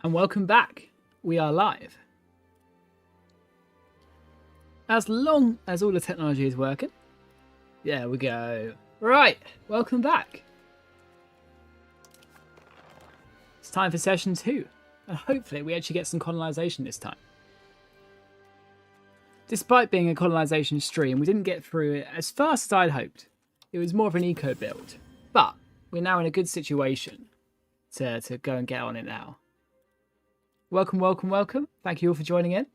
And welcome back. We are live. As long as all the technology is working. There we go. Right, welcome back. It's time for session 2. And hopefully we actually get some colonisation this time. Despite being a colonisation stream, we didn't get through it as fast as I'd hoped. It was more of an eco build. But we're now in a good situation to go and get on it now. Welcome, welcome, welcome. Thank you all for joining in.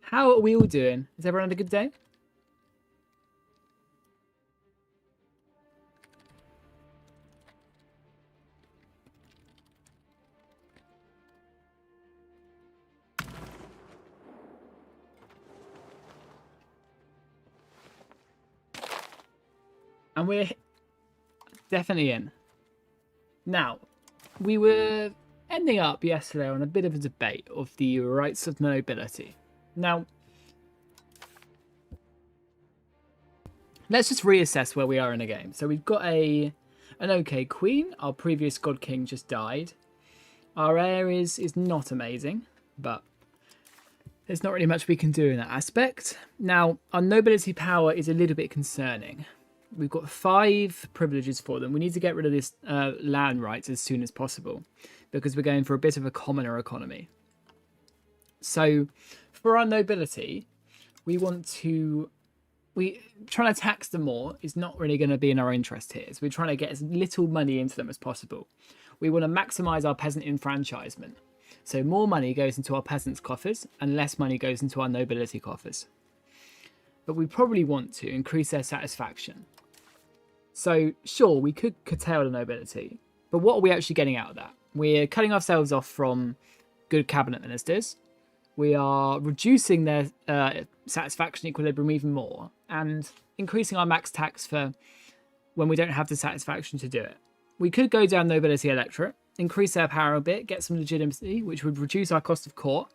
How are we all doing? Has everyone had a good day? And we're definitely in. Now, we were ending up yesterday on a bit of a debate of the rights of nobility. Now, let's just reassess where we are in the game. So we've got an okay queen. Our previous god king just died. Our heir is not amazing, but there's not really much we can do in that aspect. Now, our nobility power is a little bit concerning. We've got 5 privileges for them. We need to get rid of this land rights as soon as possible because we're going for a bit of a commoner economy. So for our nobility, trying to tax them more is not really going to be in our interest here. So we're trying to get as little money into them as possible. We want to maximize our peasant enfranchisement. So more money goes into our peasants' coffers and less money goes into our nobility coffers. But we probably want to increase their satisfaction. So sure, we could curtail the nobility, but what are we actually getting out of that? We're cutting ourselves off from good cabinet ministers. We are reducing their satisfaction equilibrium even more and increasing our max tax for when we don't have the satisfaction to do it. We could go down nobility electorate, increase their power a bit, get some legitimacy, which would reduce our cost of court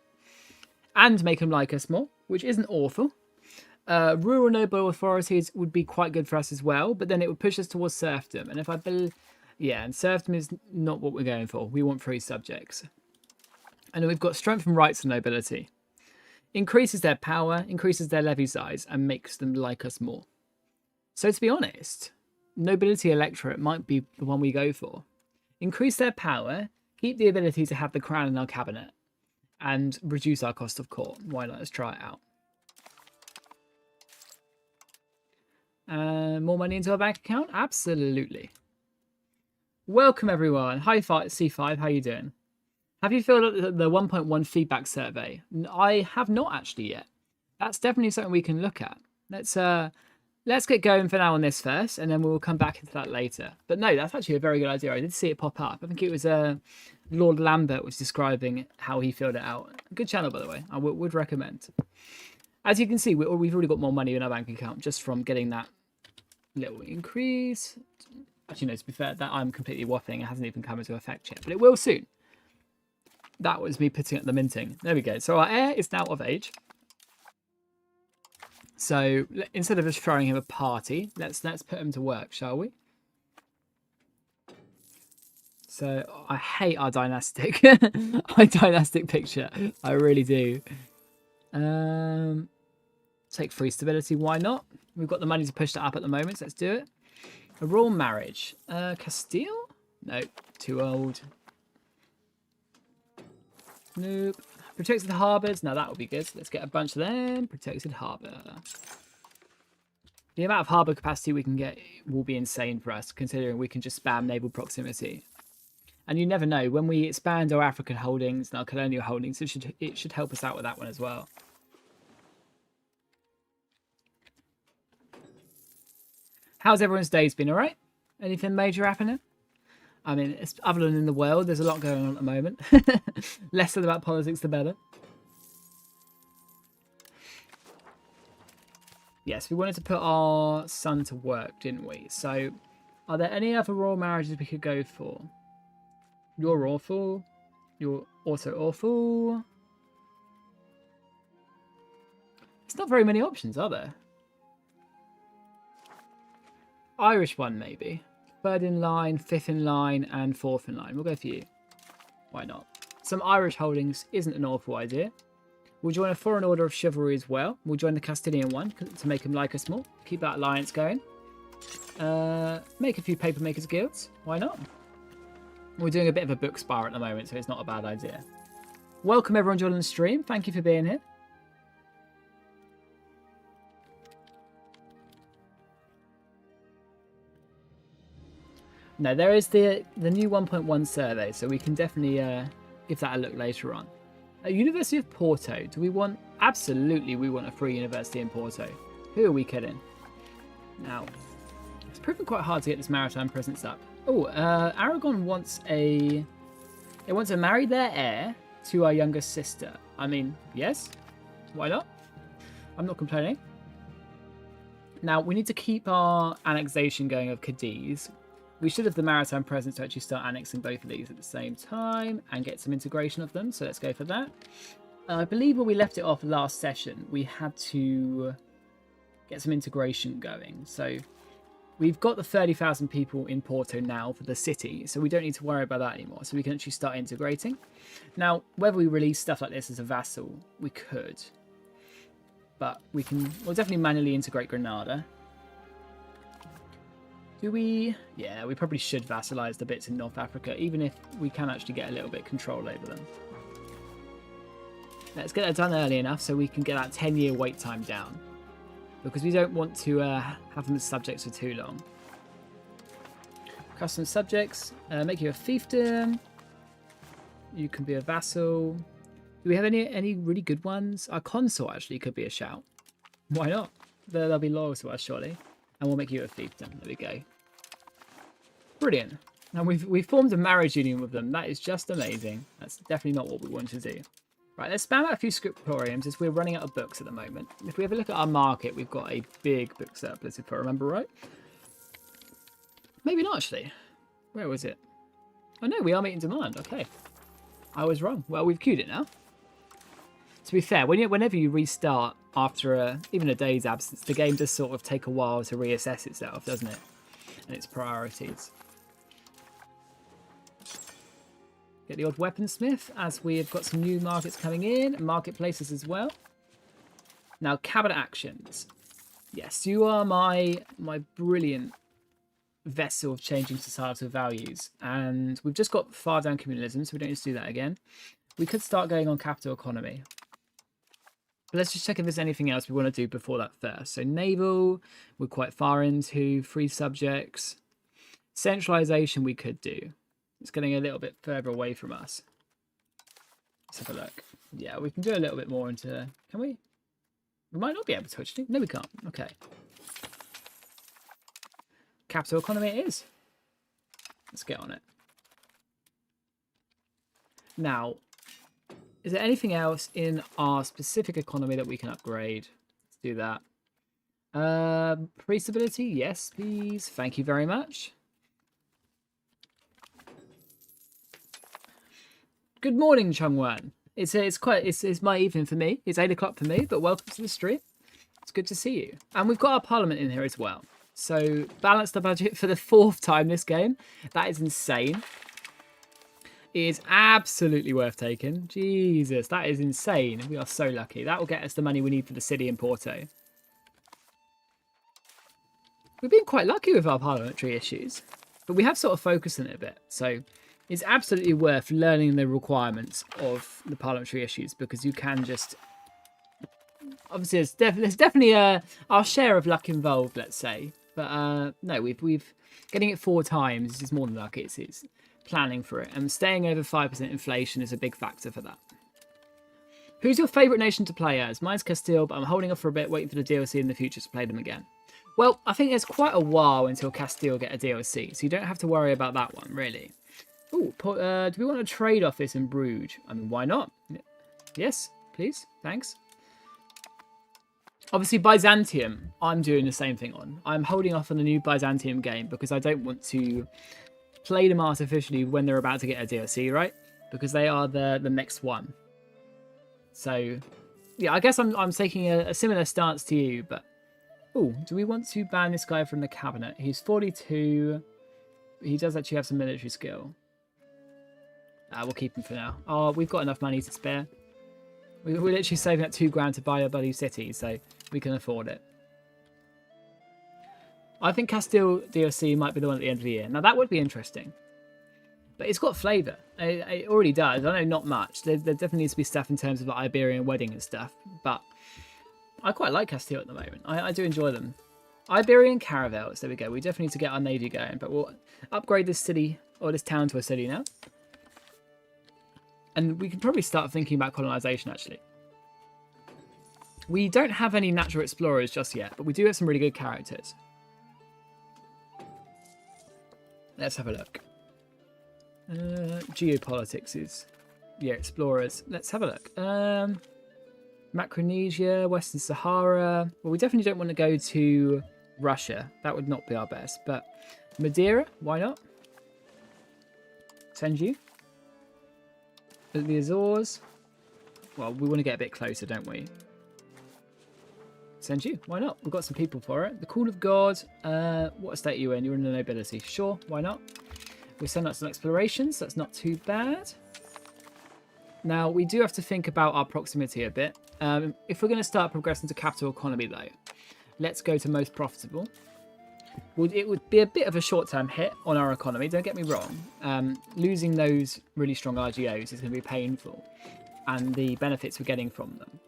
and make them like us more, which isn't awful. Rural noble authorities would be quite good for us as well, but then it would push us towards serfdom. And and serfdom is not what we're going for. We want free subjects. And then we've got strength and rights of nobility. Increases their power, increases their levy size, and makes them like us more. So to be honest, nobility electorate might be the one we go for. Increase their power, keep the ability to have the crown in our cabinet, and reduce our cost of court. Why not? Let's try it out. More money into our bank account? Absolutely. Welcome everyone. Hi C5, how you doing? Have you filled out the 1.1 feedback survey? I have not actually yet. That's definitely something we can look at. Let's get going for now on this first, and then we'll come back into that later. But no, that's actually a very good idea. I did see it pop up. I think it was Lord Lambert was describing how he filled it out. Good channel, by the way. I would recommend. As you can see, we've already got more money in our bank account just from getting that little increase. Actually, no, to be fair, that I'm completely waffling. It hasn't even come into effect yet, but it will soon. That was me putting at the minting. There we go. So our heir is now of age. So instead of just throwing him a party, let's put him to work, shall we? So I hate our dynastic, picture. I really do. Take free stability. Why not? We've got the money to push that up at the moment, so let's do it. A royal marriage. Castile? Nope. Too old. Nope. Protected harbours. Now that would be good. So let's get a bunch of them. Protected harbour. The amount of harbour capacity we can get will be insane for us, considering we can just spam naval proximity. And you never know, when we expand our African holdings and our colonial holdings, it should help us out with that one as well. How's everyone's days been? All right? Anything major happening? I mean, other than in the world, there's a lot going on at the moment. Less than about politics, the better. Yes, we wanted to put our son to work, didn't we? So, are there any other royal marriages we could go for? You're awful. You're also awful. There's not very many options, are there? Irish one, maybe. Third in line, fifth in line, and fourth in line. We'll go for you. Why not? Some Irish holdings isn't an awful idea. We'll join a foreign order of chivalry as well. We'll join the Castilian one to make them like us more. Keep that alliance going. Make a few papermakers guilds. Why not? We're doing a bit of a book spar at the moment, so it's not a bad idea. Welcome everyone joining the stream. Thank you for being here. No, there is the new 1.1 survey, so we can definitely give that a look later on. University of Porto. Do we want... Absolutely, we want a free university in Porto. Who are we kidding? Now, it's proven quite hard to get this maritime presence up. Oh, Aragon wants a... They want to marry their heir to our younger sister. I mean, yes. Why not? I'm not complaining. Now, we need to keep our annexation going of Cadiz. We should have the maritime presence to actually start annexing both of these at the same time and get some integration of them. So let's go for that. I believe where we left it off last session, we had to get some integration going. So we've got the 30,000 people in Porto now for the city, so we don't need to worry about that anymore. So we can actually start integrating. Now, whether we release stuff like this as a vassal, we could. But we'll definitely manually integrate Granada. Do we... Yeah, we probably should vassalize the bits in North Africa, even if we can actually get a little bit of control over them. Let's get that done early enough so we can get that 10-year wait time down. Because we don't want to have them as subjects for too long. Custom subjects. Make you a fiefdom. You can be a vassal. Do we have any really good ones? Our consul actually could be a shout. Why not? They'll be loyal to us, surely. And we'll make you a fiefdom. There we go. Brilliant. And we've formed a marriage union with them. That is just amazing. That's definitely not what we want to do. Right, let's spam out a few scriptoriums as we're running out of books at the moment. If we have a look at our market, we've got a big book surplus, if I remember right. Maybe not, actually. Where was it? Oh, no, we are meeting demand. Okay. I was wrong. Well, we've queued it now. To be fair, whenever you restart after even a day's absence, the game does sort of take a while to reassess itself, doesn't it? And its priorities. Get the odd weaponsmith, as we have got some new markets coming in, marketplaces as well. Now, cabinet actions. Yes, you are my brilliant vessel of changing societal values. And we've just got 5 down communalism, so we don't need to do that again. We could start going on capital economy. But let's just check if there's anything else we want to do before that first. So naval, we're quite far into. Free subjects. Centralization we could do. It's getting a little bit further away from us. Let's have a look. Yeah, we can do a little bit more into... Can we? We might not be able to actually. No, we can't. Okay. Capital economy it is. Let's get on it. Now, is there anything else in our specific economy that we can upgrade? Let's do that. Priest ability? Yes, please. Thank you very much. Good morning, Chungwan. It's my evening for me. It's 8 o'clock for me, but welcome to the stream. It's good to see you. And we've got our parliament in here as well. So balance the budget for the 4th time this game. That is insane. It is absolutely worth taking. Jesus, that is insane. We are so lucky. That will get us the money we need for the city in Porto. We've been quite lucky with our parliamentary issues, but we have sort of focused on it a bit. So it's absolutely worth learning the requirements of the parliamentary issues, because you can just... Obviously, there's definitely our share of luck involved, let's say. But no, we've getting it 4 times is more than luck. It's planning for it. And staying over 5% inflation is a big factor for that. Who's your favourite nation to play as? Mine's Castile, but I'm holding off for a bit, waiting for the DLC in the future to play them again. Well, I think there's quite a while until Castile get a DLC, so you don't have to worry about that one, really. Ooh, do we want to trade off this in Bruges? I mean, why not? Yes, please. Thanks. Obviously, Byzantium, I'm doing the same thing on. I'm holding off on the new Byzantium game because I don't want to play them artificially when they're about to get a DLC, right? Because they are the next one. So, yeah, I guess I'm taking a similar stance to you, but... Ooh, do we want to ban this guy from the cabinet? He's 42... He does actually have some military skill. We'll keep him for now. Oh, we've got enough money to spare. We're literally saving up £2 to buy a bloody city, so we can afford it. I think Castile DLC might be the one at the end of the year. Now, that would be interesting. But it's got flavour. It already does. I know not much. There definitely needs to be stuff in terms of like Iberian wedding and stuff. But I quite like Castile at the moment. I do enjoy them. Iberian caravels. There we go. We definitely need to get our navy going. But we'll upgrade this city or this town to a city now. And we can probably start thinking about colonisation, actually. We don't have any natural explorers just yet, but we do have some really good characters. Let's have a look. Geopolitics is... Yeah, explorers. Let's have a look. Micronesia, Western Sahara. Well, we definitely don't want to go to Russia. That would not be our best. But Madeira, why not? Send you. The Azores. Well, we want to get a bit closer, don't we? Send you. Why not? We've got some people for it. The Call of God. What estate are you in? You're in the nobility. Sure, why not? We send out some explorations. That's not too bad. Now, we do have to think about our proximity a bit. If we're going to start progressing to capital economy, though, let's go to most profitable. Well, it would be a bit of a short-term hit on our economy, don't get me wrong. Losing those really strong RGOs is going to be painful, and the benefits we're getting from them.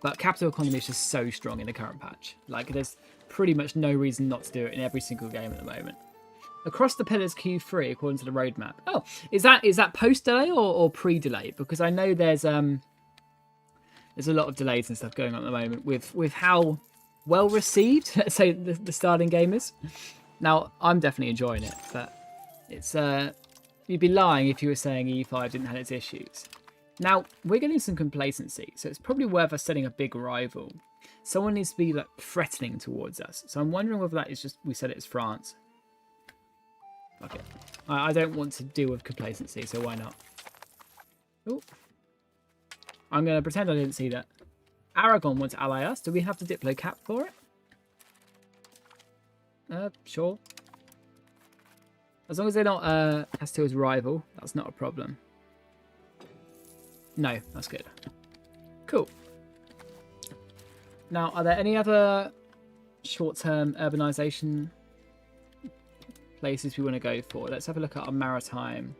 But capital economy is just so strong in the current patch. Like, there's pretty much no reason not to do it in every single game at the moment. Across the pillars Q3, according to the roadmap. Oh, is that post-delay or pre-delay? Because I know there's a lot of delays and stuff going on at the moment with how well received, let's say, the starting game is. Now, I'm definitely enjoying it, but it's you'd be lying if you were saying E5 didn't have its issues. Now, we're getting some complacency, so it's probably worth us setting a big rival. Someone needs to be like threatening towards us. So I'm wondering whether that is just, we said it's France. Okay. I don't want to deal with complacency, so why not? Oh. I'm going to pretend I didn't see that. Aragon wants to ally us. Do we have the Diplo cap for it? Sure. As long as they're not Castile's rival, that's not a problem. No, that's good. Cool. Now, are there any other short-term urbanisation places we want to go for? Let's have a look at our maritime...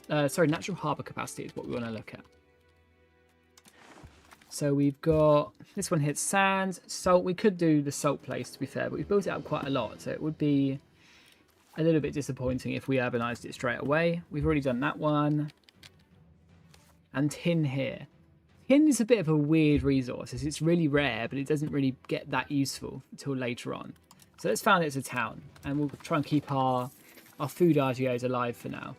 natural harbour capacity is what we want to look at. So we've got... This one hits sand, salt. We could do the salt place, to be fair, but we've built it up quite a lot, so it would be a little bit disappointing if we urbanised it straight away. We've already done that one. And tin here. Tin is a bit of a weird resource. It's really rare, but it doesn't really get that useful until later on. So let's found it as a town, and we'll try and keep our food RGOs alive for now.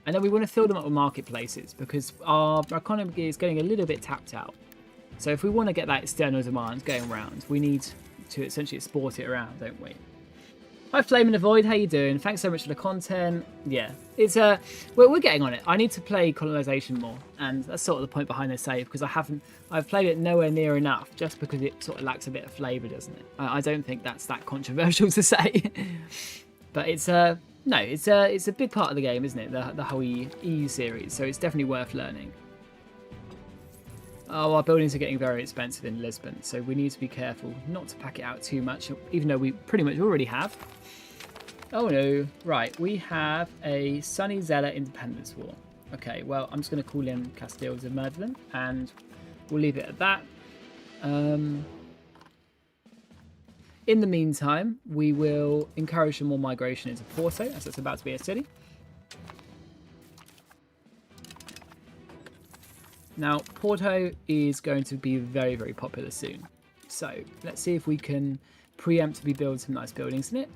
And then we want to fill them up with marketplaces because our economy is getting a little bit tapped out. So if we want to get that external demand going around, we need to essentially export it around, don't we? Hi Flame in the Void, how you doing? Thanks so much for the content. Yeah, it's we're getting on it. I need to play Colonisation more, and that's sort of the point behind this save because I've played it nowhere near enough, just because it sort of lacks a bit of flavour, doesn't it? I don't think that's that controversial to say, but it's no, it's a big part of the game, isn't it? The whole EU series, so it's definitely worth learning. Oh, our buildings are getting very expensive in Lisbon, so we need to be careful not to pack it out too much, even though we pretty much already have. Oh no, right, we have a Sunny Zealot Independence War. Okay, well, I'm just going to call in Castile to murder them, and we'll leave it at that. In the meantime, we will encourage some more migration into Porto, as it's about to be a city. Now, Porto is going to be very, very popular soon. So, let's see if we can preemptively build some nice buildings in it.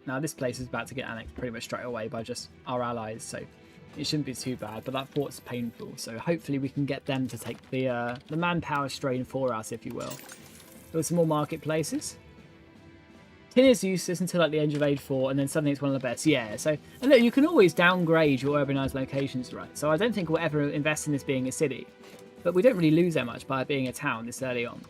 Now, this place is about to get annexed pretty much straight away by just our allies, so it shouldn't be too bad, but that port's painful, so hopefully we can get them to take the manpower strain for us, if you will. Build some more marketplaces. Tin is useless until like the end of Age 4, and then suddenly it's one of the best. Yeah, so, and look, you can always downgrade your urbanised locations, right? So I don't think we'll ever invest in this being a city, but we don't really lose that much by it being a town this early on.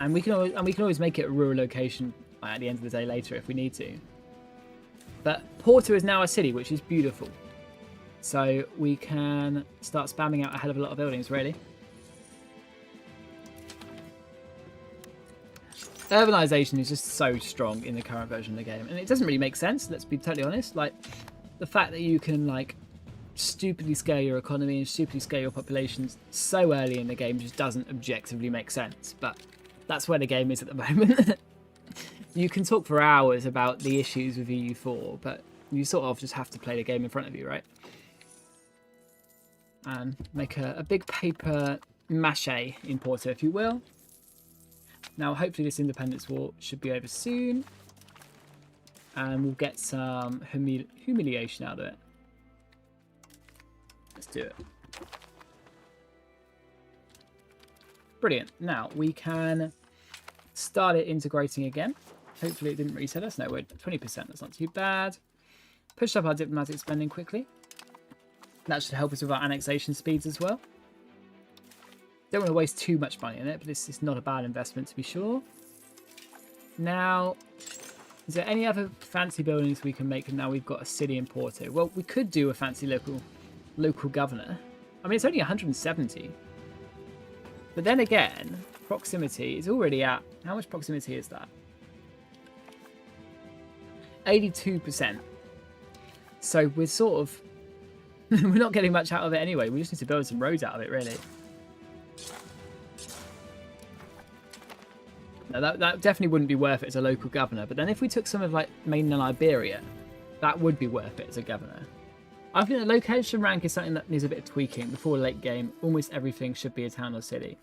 And we can always make it a rural location at the end of the day later if we need to. But Porto is now a city, which is beautiful. So we can start spamming out a hell of a lot of buildings, really. Urbanization is just so strong in the current version of the game, and it doesn't really make sense, let's be totally honest. Like, the fact that you can, like, stupidly scale your economy and stupidly scale your populations so early in the game just doesn't objectively make sense, but that's where the game is at the moment. You can talk for hours about the issues with EU4, but you sort of just have to play the game in front of you, right? And make a big paper mache in Porto, if you will. Now, hopefully this independence war should be over soon. And we'll get some humiliation out of it. Let's do it. Brilliant. Now, we can start it integrating again. Hopefully it didn't reset us. No, we're at 20%. That's not too bad. Push up our diplomatic spending quickly. That should help us with our annexation speeds as well. Don't want to waste too much money on it, but this is not a bad investment to be sure. Now, is there any other fancy buildings we can make now we've got a city in Porto? Well, we could do a fancy local governor. I mean, it's only 170. But then again, proximity is already at... How much proximity is that? 82%. So we're sort of... we're not getting much out of it anyway. We just need to build some roads out of it, really. Now, that definitely wouldn't be worth it as a local governor. But then if we took some of, like, mainland Iberia, that would be worth it as a governor. I think the location rank is something that needs a bit of tweaking. Before late game, almost everything should be a town or city.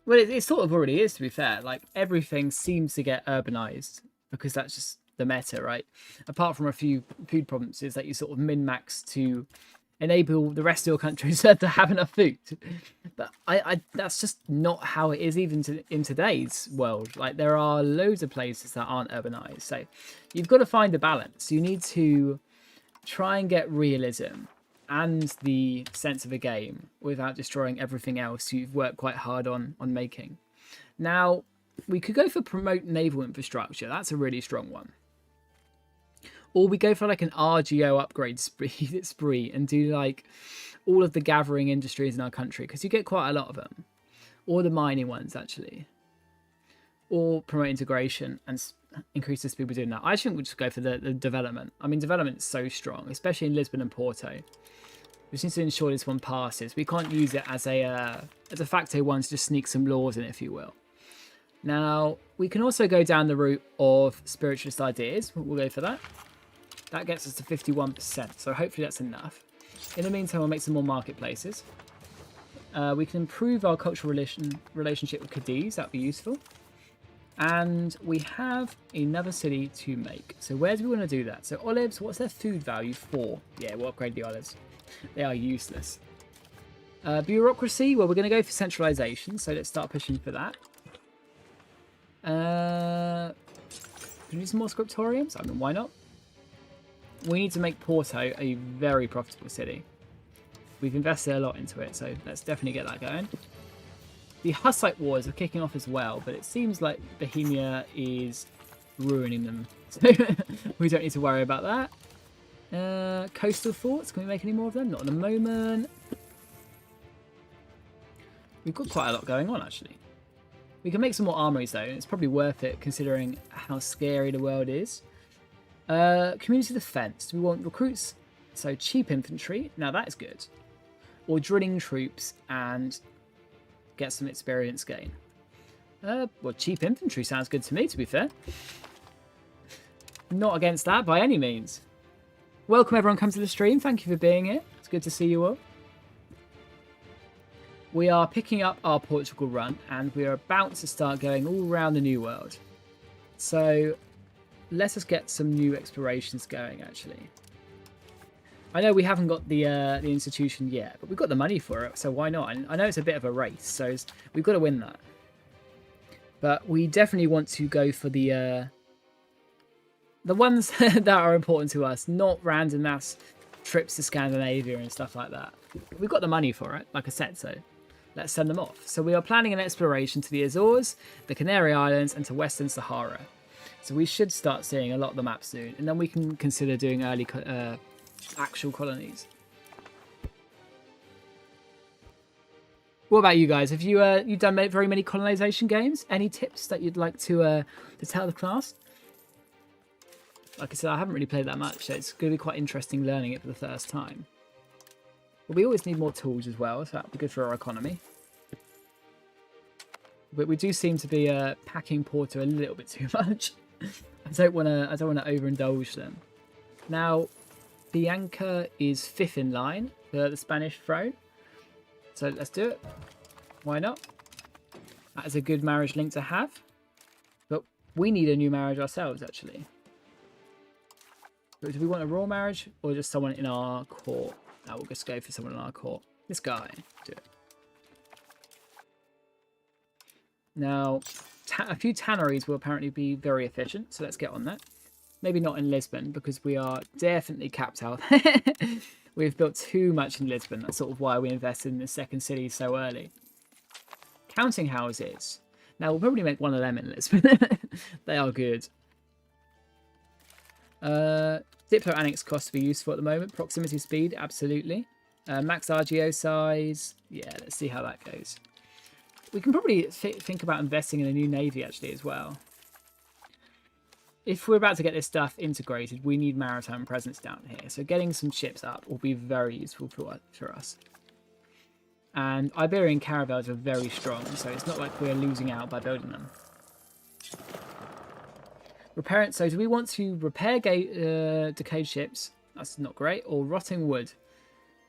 Well, it sort of already is, to be fair. Like, everything seems to get urbanized because that's just the meta, right? Apart from a few food provinces that you sort of min-max to enable the rest of your countries to have enough food. But that's just not how it is even in today's world. Like, there are loads of places that aren't urbanized. So you've got to find a balance. You need to try and get realism and the sense of a game without destroying everything else you've worked quite hard on making. Now, we could go for promote naval infrastructure. That's a really strong one. Or we go for like an RGO upgrade spree and do like all of the gathering industries in our country, because you get quite a lot of them. Or the mining ones, actually. Or promote integration and increase the speed we're doing that. I think we'll just go for the development. I mean, development is so strong, especially in Lisbon and Porto. We just need to ensure this one passes. We can't use it as a de facto one to just sneak some laws in, if you will. Now, we can also go down the route of spiritualist ideas. We'll go for that. That gets us to 51%, so hopefully that's enough. In the meantime, we'll make some more marketplaces. We can improve our cultural relationship with Cadiz. That would be useful. And we have another city to make. So where do we want to do that? So olives, what's their food value for? Yeah, we'll upgrade the olives. They are useless. Bureaucracy, well, we're going to go for centralization, so let's start pushing for that. Can we do some more scriptoriums? I mean, why not? We need to make Porto a very profitable city. We've invested a lot into it, so let's definitely get that going. The Hussite wars are kicking off as well, but it seems like Bohemia is ruining them. So we don't need to worry about that. Coastal forts, can we make any more of them? Not at the moment. We've got quite a lot going on, actually. We can make some more armories, though, and it's probably worth it considering how scary the world is. Community defense. Do we want recruits? So cheap infantry. Now that is good. Or drilling troops and get some experience gain. Well, cheap infantry sounds good to me, to be fair. Not against that by any means. Welcome everyone, come to the stream. Thank you for being here. It's good to see you all. We are picking up our Portugal run and we are about to start going all around the New World. So let us get some new explorations going, actually. I know we haven't got the institution yet, but we've got the money for it, so why not? And I know it's a bit of a race, so we've got to win that. But we definitely want to go for the ones that are important to us, not random mass trips to Scandinavia and stuff like that. We've got the money for it, like I said, so let's send them off. So we are planning an exploration to the Azores, the Canary Islands, and to Western Sahara. So we should start seeing a lot of the map soon, and then we can consider doing early actual colonies. What about you guys? Have you you've done very many colonization games? Any tips that you'd like to tell the class? Like I said, I haven't really played that much, so it's going to be quite interesting learning it for the first time. But we always need more tools as well, so that'd be good for our economy. But we do seem to be packing Porto a little bit too much. I don't want to overindulge them. Now, Bianca is 5th in line for the Spanish throne. So let's do it. Why not? That is a good marriage link to have. But we need a new marriage ourselves, actually. But do we want a royal marriage or just someone in our court? No, we'll just go for someone in our court. This guy. Do it. Now, a few tanneries will apparently be very efficient. So let's get on that. Maybe not in Lisbon because we are definitely capped out. We've built too much in Lisbon. That's sort of why we invested in the second city so early. Counting houses. Now, we'll probably make one of them in Lisbon. They are good. Diplo annex cost to be useful at the moment. Proximity speed, absolutely. Max RGO size. Yeah, let's see how that goes. We can probably think about investing in a new navy, actually, as well. If we're about to get this stuff integrated, we need maritime presence down here. So getting some ships up will be very useful for us. And Iberian caravels are very strong, so it's not like we're losing out by building them. Repair it. So do we want to repair decayed ships? That's not great. Or rotting wood.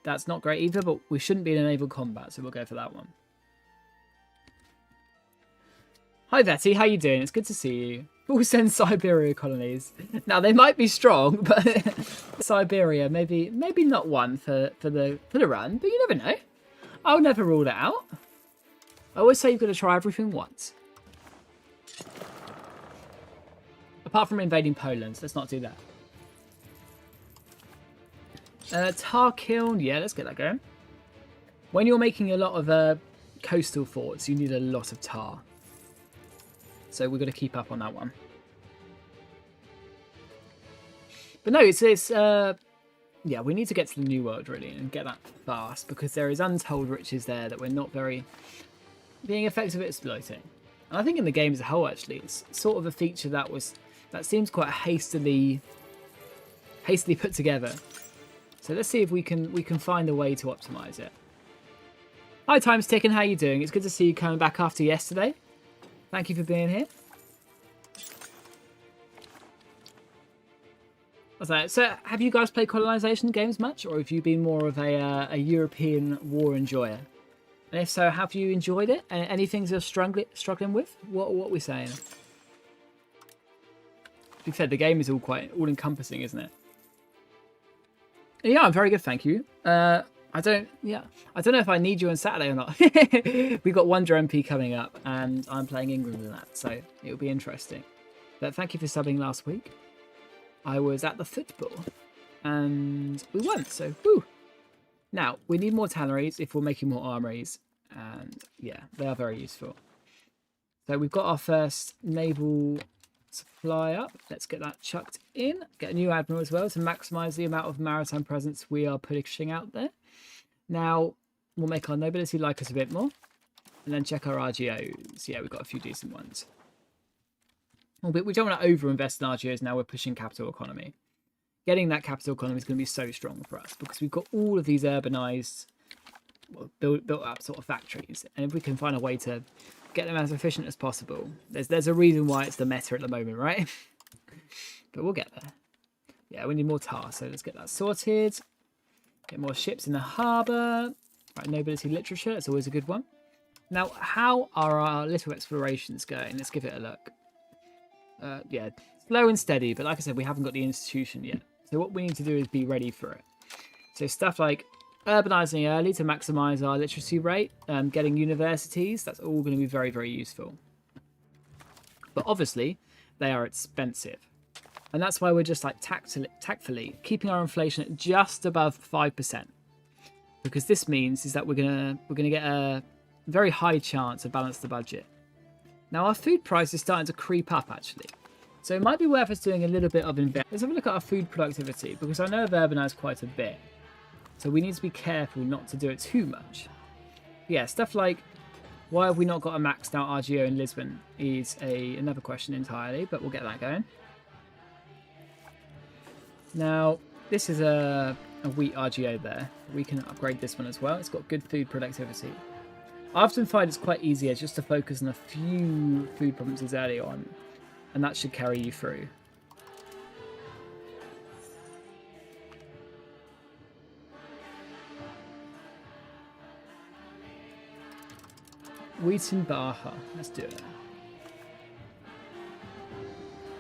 That's not great either, but we shouldn't be in a naval combat, so we'll go for that one. Hi Betty, how you doing? It's good to see you. We'll send Siberia colonies. Now they might be strong, but Siberia maybe not one for the run, but you never know. I'll never rule that out. I always say you've got to try everything once. Apart from invading Poland, let's not do that. Tar kiln, yeah, let's get that going. When you're making a lot of coastal forts, you need a lot of tar. So we've got to keep up on that one. But no, yeah, we need to get to the New World, really, and get that fast, because there is untold riches there that we're not very being effective at exploiting. And I think in the game as a whole, actually, it's sort of a feature that seems quite hastily put together. So let's see if we can find a way to optimize it. Hi, Time's ticking. How you doing? It's good to see you coming back after yesterday. Thank you for being here. So, have you guys played colonization games much, or have you been more of a European war enjoyer? And if so, have you enjoyed it? Any things you're struggling with? What are we saying? To be fair, the game is all encompassing, isn't it? Yeah, I'm very good, thank you. I don't know if I need you on Saturday or not. We've got Wonder MP coming up, and I'm playing England in that, so it'll be interesting. But thank you for subbing last week. I was at the football, and we won, so woo! Now, we need more tanneries if we're making more armories, and yeah, they are very useful. So we've got our first naval supply up. Let's get that chucked in. Get a new admiral as well to maximise the amount of maritime presence we are pushing out there. Now, we'll make our nobility like us a bit more, and then check our RGOs. Yeah, we've got a few decent ones. But we don't want to over-invest in RGOs now. We're pushing capital economy. Getting that capital economy is going to be so strong for us because we've got all of these urbanised, built up sort of factories. And if we can find a way to get them as efficient as possible, there's a reason why it's the meta at the moment, right? But we'll get there. Yeah, we need more tar, so let's get that sorted. Get more ships in the harbour. Right, nobility literature, it's always a good one. Now, how are our little explorations going? Let's give it a look. Yeah, slow and steady, but like I said, we haven't got the institution yet. So what we need to do is be ready for it. So stuff like urbanising early to maximise our literacy rate, getting universities, that's all going to be very, very useful. But obviously, they are expensive. And that's why we're just like tactfully keeping our inflation at just above 5%. Because this means is that we're gonna get a very high chance to balance the budget. Now our food price is starting to creep up actually. So it might be worth us doing a little bit of investment. Let's have a look at our food productivity because I know I've urbanised quite a bit. So we need to be careful not to do it too much. Yeah, stuff like why have we not got a maxed out RGO in Lisbon is another question entirely, but we'll get that going. Now, this is a wheat RGO there. We can upgrade this one as well. It's got good food productivity. I often find it's quite easier just to focus on a few food provinces early on, and that should carry you through. Wheaton Baja. Let's do it.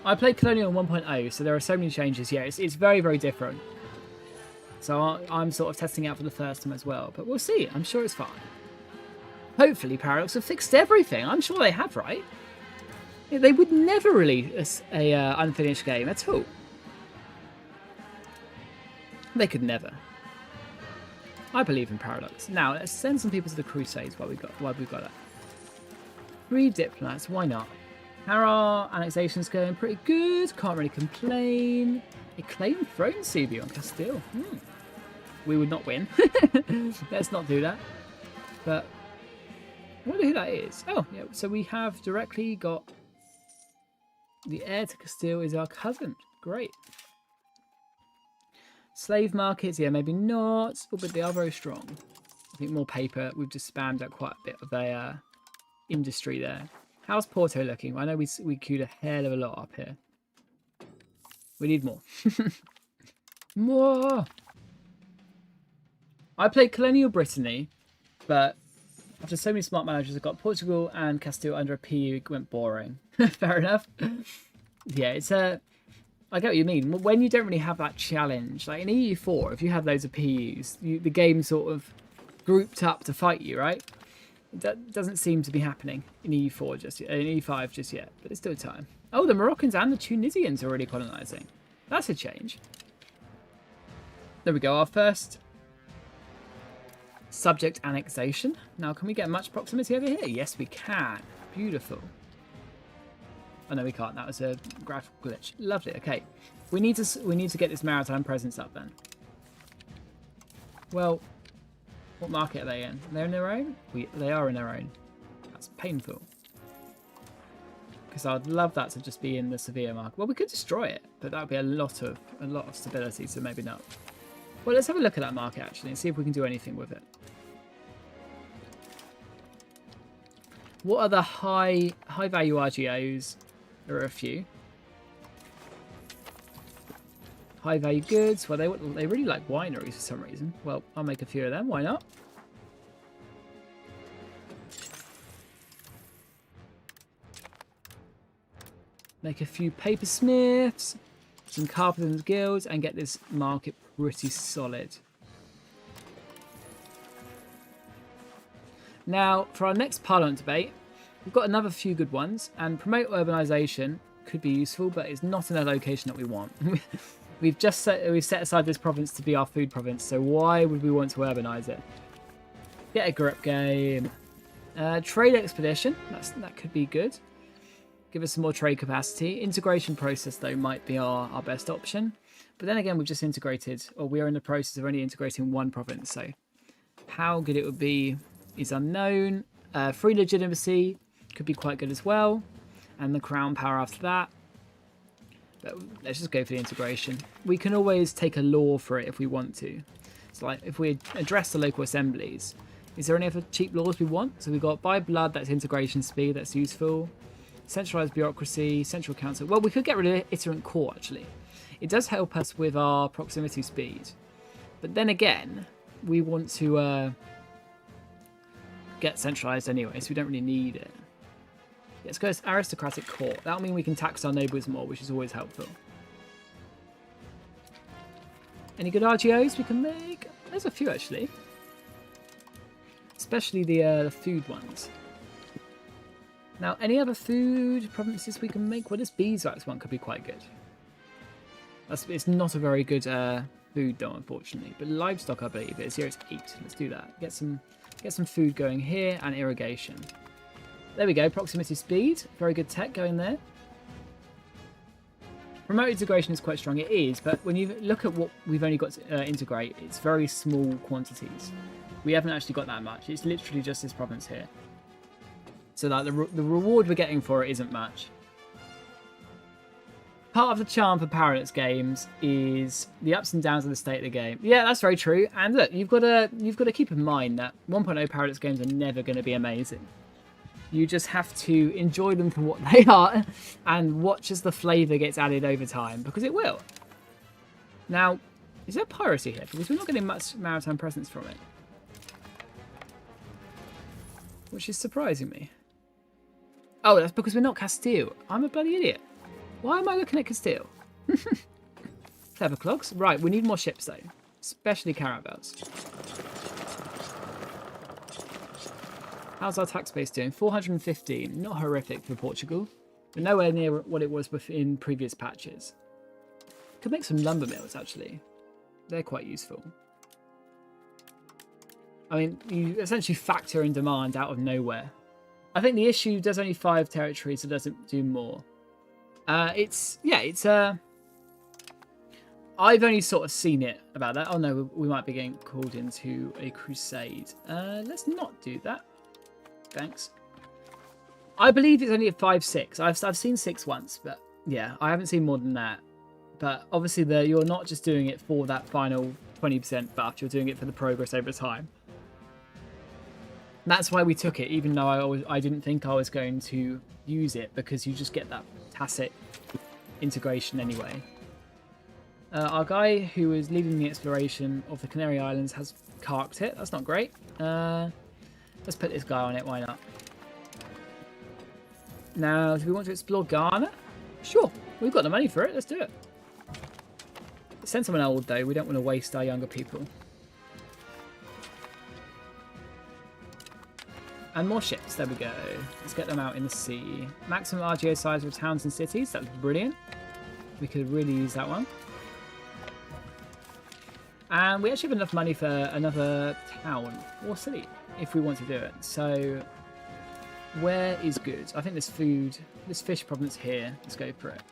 I played Colonial 1.0, so there are so many changes. Yeah, it's very, very different. So I'm sort of testing out for the first time as well, but we'll see. I'm sure it's fine. Hopefully Paradox have fixed everything. I'm sure they have, right? They would never release a unfinished game at all. They could never. I believe in Paradox. Now let's send some people to the Crusades while we've got it. 3 diplomats. Why not? How are our annexations going? Pretty good. Can't really complain. A claimed throne CB on Castile. We would not win. Let's not do that. But I wonder who that is. Oh, yeah. So we have directly got the heir to Castile is our cousin. Great. Slave markets, yeah, maybe not. Oh, but they are very strong. I think more paper. We've just spammed out quite a bit of their industry there. How's Porto looking? I know we queued a hell of a lot up here. We need more. More! I played Colonial Brittany, but after so many smart managers, I got Portugal and Castile under a PU. It went boring. Fair enough. Yeah, it's a... I get what you mean. When you don't really have that challenge, like in EU4, if you have loads of PUs, the game sort of grouped up to fight you, right? That doesn't seem to be happening in EU4 just yet, in EU5 just yet, but it's still time. Oh, the Moroccans and the Tunisians are already colonising. That's a change. There we go, our first subject annexation. Now, can we get much proximity over here? Yes, we can. Beautiful. Oh no, we can't. That was a graphical glitch. Lovely. Okay, we need to get this maritime presence up then. Well, what market are they in? They're in their own. They are in their own. That's painful. Because I'd love that to just be in the Sevilla market. Well, we could destroy it, but that would be a lot of stability. So maybe not. Well, let's have a look at that market actually and see if we can do anything with it. What are the high value RGOs? There are a few. High value goods. Well, they really like wineries for some reason. Well, I'll make a few of them. Why not? Make a few papersmiths, some carpenters guilds, and get this market pretty solid. Now, for our next Parliament debate, we've got another few good ones, and promote urbanisation could be useful, but it's not in a location that we want. we've set aside this province to be our food province, so why would we want to urbanise it? Get a grip game. Trade expedition, that could be good. Give us some more trade capacity. Integration process, though, might be our best option. But then again, we've just integrated, or we are in the process of only integrating one province, so how good it would be is unknown. Free legitimacy could be quite good as well, and the crown power after that. But let's just go for the integration. We can always take a law for it if we want to. So like if we address the local assemblies, is there any other cheap laws we want? So we've got by blood, that's integration speed, that's useful. Centralized bureaucracy, central council. Well, we could get rid of iterant core actually. It does help us with our proximity speed. But then again, we want to get centralized anyway, so we don't really need it. Let's go to aristocratic court. That'll mean we can tax our nobles more, which is always helpful. Any good RGOs we can make? There's a few actually. Especially the food ones. Now, any other food provinces we can make? Well, this beeswax one could be quite good. It's not a very good food though, unfortunately. But livestock, I believe, is here. It's 8. Let's do that. Get Get some food going here and irrigation. There we go. Proximity speed. Very good tech going there. Remote integration is quite strong. It is, but when you look at what we've only got to integrate, it's very small quantities. We haven't actually got that much. It's literally just this province here. So that the reward we're getting for it isn't much. Part of the charm for Paradox games is the ups and downs of the state of the game. Yeah, that's very true. And look, you've got to keep in mind that 1.0 Paradox games are never going to be amazing. You just have to enjoy them for what they are and watch as the flavour gets added over time, because it will. Now, is there piracy here? Because we're not getting much maritime presence from it, which is surprising me. Oh, that's because we're not Castile. I'm a bloody idiot. Why am I looking at Castile? Clever clogs. Right, we need more ships though, especially caravels. How's our tax base doing? 415. Not horrific for Portugal, but nowhere near what it was in previous patches. Could make some lumber mills actually. They're quite useful. I mean, you essentially factor in demand out of nowhere. I think the issue does only 5 territories, so it doesn't do more. I've only sort of seen it about that. Oh no, we might be getting called into a crusade. Let's not do that. Thanks. I believe it's only at 5-6. I've seen 6 once, but yeah, I haven't seen more than that. But obviously, you're not just doing it for that final 20% buff. You're doing it for the progress over time. That's why we took it, even though I didn't think I was going to use it, because you just get that tacit integration anyway. Our guy who is leading the exploration of the Canary Islands has carked it. That's not great. Let's put this guy on it. Why not? Now, do we want to explore Ghana? Sure. We've got the money for it. Let's do it. Send someone old, though. We don't want to waste our younger people. And more ships. There we go. Let's get them out in the sea. Maximum RGO size for towns and cities. That's brilliant. We could really use that one. And we actually have enough money for another town or city if we want to do it. So where is good? I think this fish province here. Let's go for it.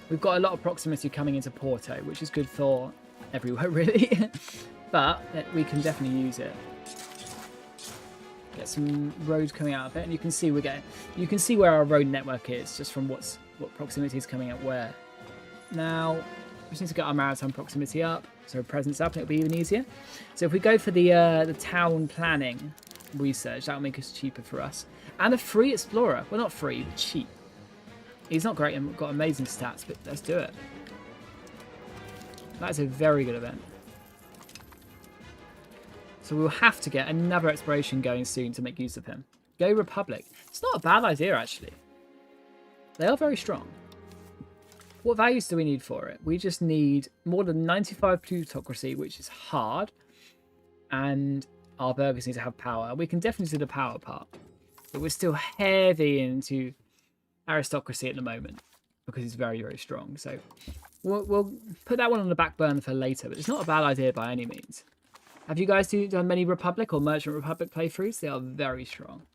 We've got a lot of proximity coming into Porto, which is good for everywhere really. But we can definitely use it. Get some roads coming out of it, and you can see you can see where our road network is just from what proximity is coming out where. Now we just need to get our maritime proximity up, so presence up, and it'll be even easier. So if we go for the town planning research, that'll make us cheaper for us, and a free explorer. Well, not free, but cheap. He's not great and got amazing stats, but let's do it. That is a very good event. So we'll have to get another exploration going soon to make use of him. Go Republic. It's not a bad idea, actually. They are very strong. What values do we need for it? We just need more than 95 plutocracy, which is hard. And our burghers need to have power. We can definitely do the power part. But we're still heavy into aristocracy at the moment, because it's very, very strong. So we'll put that one on the back burner for later. But it's not a bad idea by any means. Have you guys done many Republic or Merchant Republic playthroughs? They are very strong.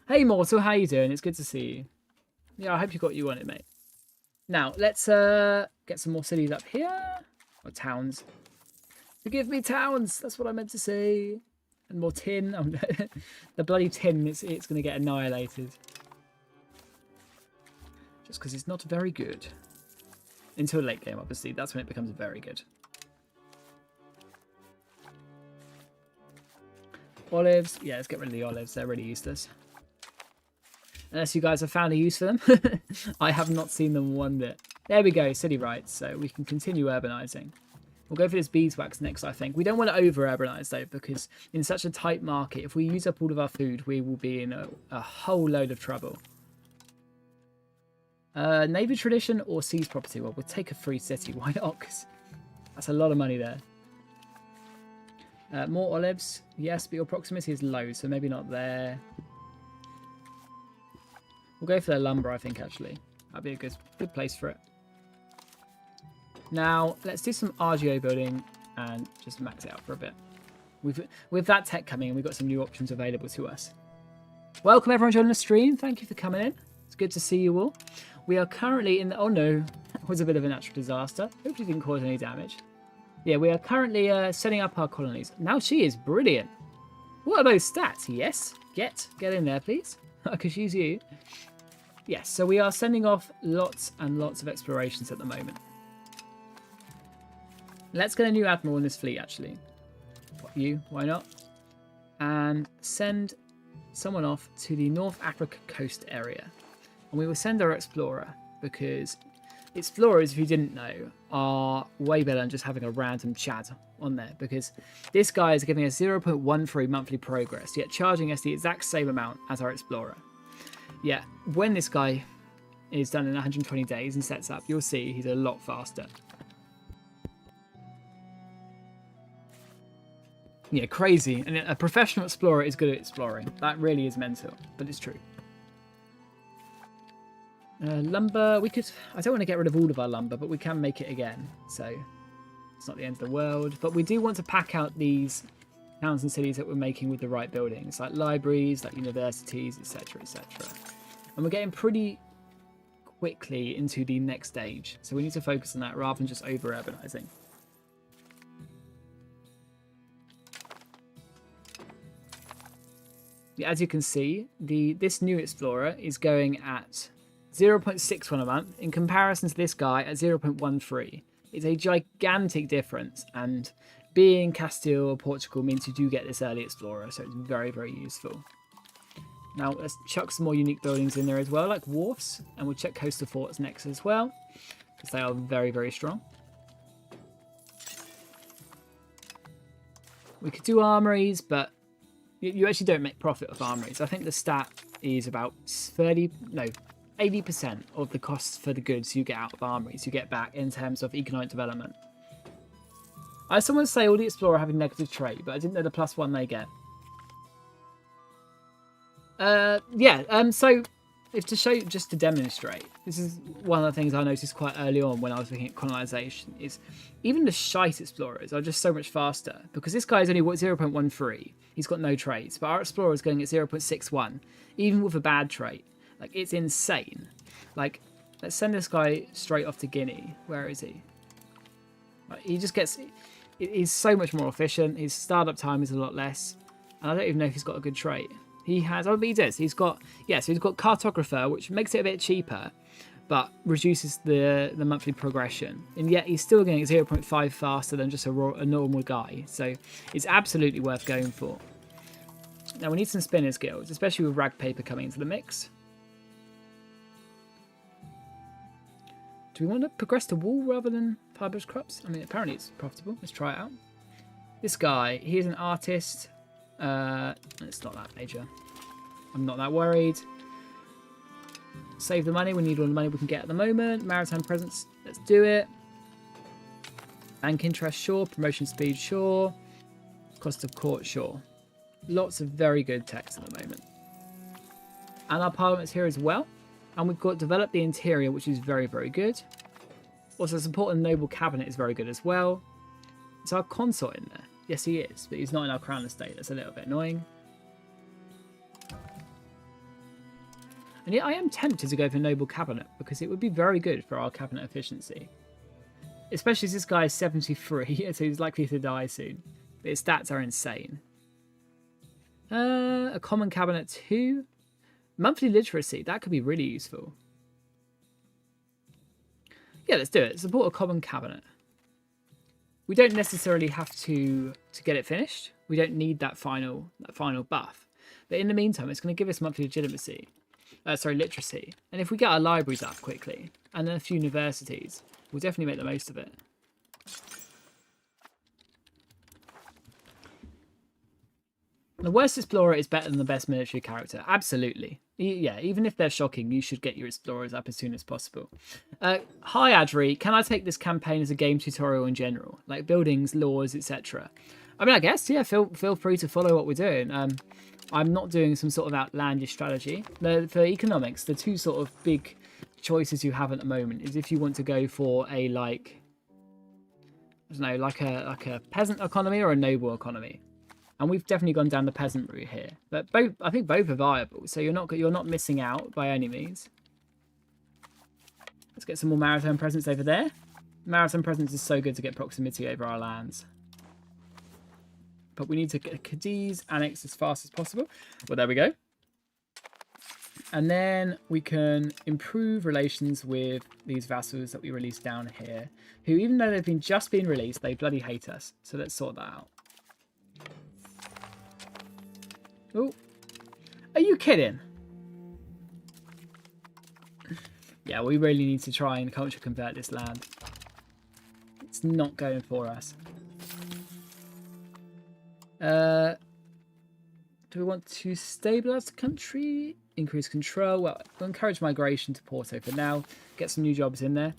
Hey Mortal, how you doing? It's good to see you. Yeah, I hope you got you on it, mate. Now, let's get some more cities up here. Or towns. Forgive me, towns! That's what I meant to say. And more tin. Oh, no. The bloody tin, it's going to get annihilated. Just because it's not very good. Until late game, obviously. That's when it becomes very good. Olives. Yeah, let's get rid of the olives. They're really useless. Unless you guys have found a use for them. I have not seen them one bit. There we go, city rights. So we can continue urbanizing. We'll go for this beeswax next, I think. We don't want to over-urbanize, though, because in such a tight market, if we use up all of our food, we will be in a whole load of trouble. Navy tradition or seas property? Well, we'll take a free city. Why not? Because that's a lot of money there. More olives. Yes, but your proximity is low, so maybe not there. We'll go for the lumber, I think, actually. That'd be a good place for it. Now, let's do some RGO building and just max it out for a bit. With that tech coming in, we've got some new options available to us. Welcome everyone joining the stream. Thank you for coming in. It's good to see you all. We are currently in the... Oh no, it was a bit of a natural disaster. Hopefully didn't cause any damage. Yeah, we are currently setting up our colonies. Now she is brilliant. What are those stats? Yes. Get in there, please. I could use you. Yes, so we are sending off lots and lots of explorations at the moment. Let's get a new admiral in this fleet, actually. You, why not? And send someone off to the North Africa coast area. And we will send our explorer, because explorers, if you didn't know, are way better than just having a random chat on there, because this guy is giving us 0.13 monthly progress, yet charging us the exact same amount as our explorer. Yeah, when this guy is done in 120 days and sets up, you'll see he's a lot faster. Yeah, crazy. And a professional explorer is good at exploring. That really is mental, but it's true. Lumber, we could... I don't want to get rid of all of our lumber, but we can make it again. So it's not the end of the world. But we do want to pack out these towns and cities that we're making with the right buildings, like libraries, like universities, etc., etc. And we're getting pretty quickly into the next stage. So we need to focus on that rather than just over-urbanizing. As you can see, this new explorer is going at 0.61 a month in comparison to this guy at 0.13. It's a gigantic difference, and being Castile or Portugal means you do get this early explorer, so it's very, very useful. Now let's chuck some more unique buildings in there as well, like wharfs, and we'll check coastal forts next as well, because they are very, very strong. We could do armories, but you actually don't make profit of armories. I think the stat is about 80% of the costs for the goods you get out of armories you get back in terms of economic development. I still want to say all the explorer having negative trait, but I didn't know the +1 they get. So if to show you, just to demonstrate, this is one of the things I noticed quite early on when I was looking at colonisation, is even the shite explorers are just so much faster, because this guy is only 0.13. He's got no traits, but our explorer is going at 0.61, even with a bad trait. Like, it's insane. Like, let's send this guy straight off to Guinea. Where is he? Like, he just gets... He's so much more efficient. His startup time is a lot less. And I don't even know if he's got a good trait. He has... Oh, but he does. He's got... Yeah, so he's got cartographer, which makes it a bit cheaper, but reduces the monthly progression. And yet he's still getting 0.5 faster than just a normal guy. So it's absolutely worth going for. Now, we need some spinners guilds, especially with rag paper coming into the mix. Do we want to progress to wool rather than fibrous crops? I mean, apparently it's profitable. Let's try it out. This guy, he's an artist. It's not that major. I'm not that worried. Save the money. We need all the money we can get at the moment. Maritime presence. Let's do it. Bank interest, sure. Promotion speed, sure. Cost of court, sure. Lots of very good text at the moment. And our parliament's here as well. And we've got develop the interior, which is very, very good. Also, support the noble cabinet is very good as well. Is our consort in there? Yes, he is, but he's not in our crown estate. That's a little bit annoying. And yet I am tempted to go for noble cabinet, because it would be very good for our cabinet efficiency. Especially as this guy is 73, so he's likely to die soon. But his stats are insane. A common cabinet 2. Monthly literacy, that could be really useful. Yeah, let's do it. Support a common cabinet. We don't necessarily have to get it finished. We don't need that final buff. But in the meantime, it's going to give us monthly literacy. And if we get our libraries up quickly, and then a few universities, we'll definitely make the most of it. The worst explorer is better than the best military character. Absolutely. Yeah, even if they're shocking, you should get your explorers up as soon as possible. Hi, Adri. Can I take this campaign as a game tutorial in general? Like buildings, laws, etc. I mean, I guess, yeah, feel free to follow what we're doing. I'm not doing some sort of outlandish strategy. For economics, the two sort of big choices you have at the moment is if you want to go for a, like, I don't know, like a peasant economy or a noble economy. And we've definitely gone down the peasant route here. But both, I think both are viable. So you're not missing out by any means. Let's get some more maritime presence over there. Maritime presence is so good to get proximity over our lands. But we need to get Cadiz annexed as fast as possible. Well, there we go. And then we can improve relations with these vassals that we released down here, who, even though they've just been released, they bloody hate us. So let's sort that out. Oh, are you kidding? Yeah, we really need to try and culture convert this land. It's not going for us. Do we want to stabilize the country? Increase control? Well, we'll encourage migration to Porto for now. Get some new jobs in there.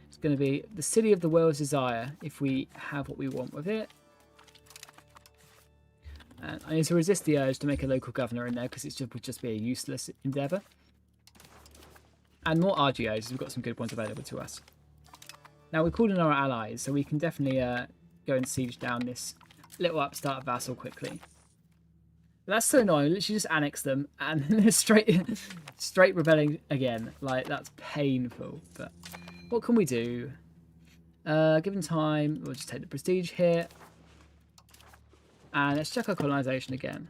It's going to be the city of the world's desire if we have what we want with it. And I need to resist the urge to make a local governor in there because it would just be a useless endeavour. And more RGOs, we've got some good ones available to us. Now, we called in our allies, so we can definitely go and siege down this little upstart vassal quickly. But that's so annoying. Literally just annex them and then straight rebelling again. Like, that's painful. But what can we do? Given time, we'll just take the prestige here. And let's check our colonisation again.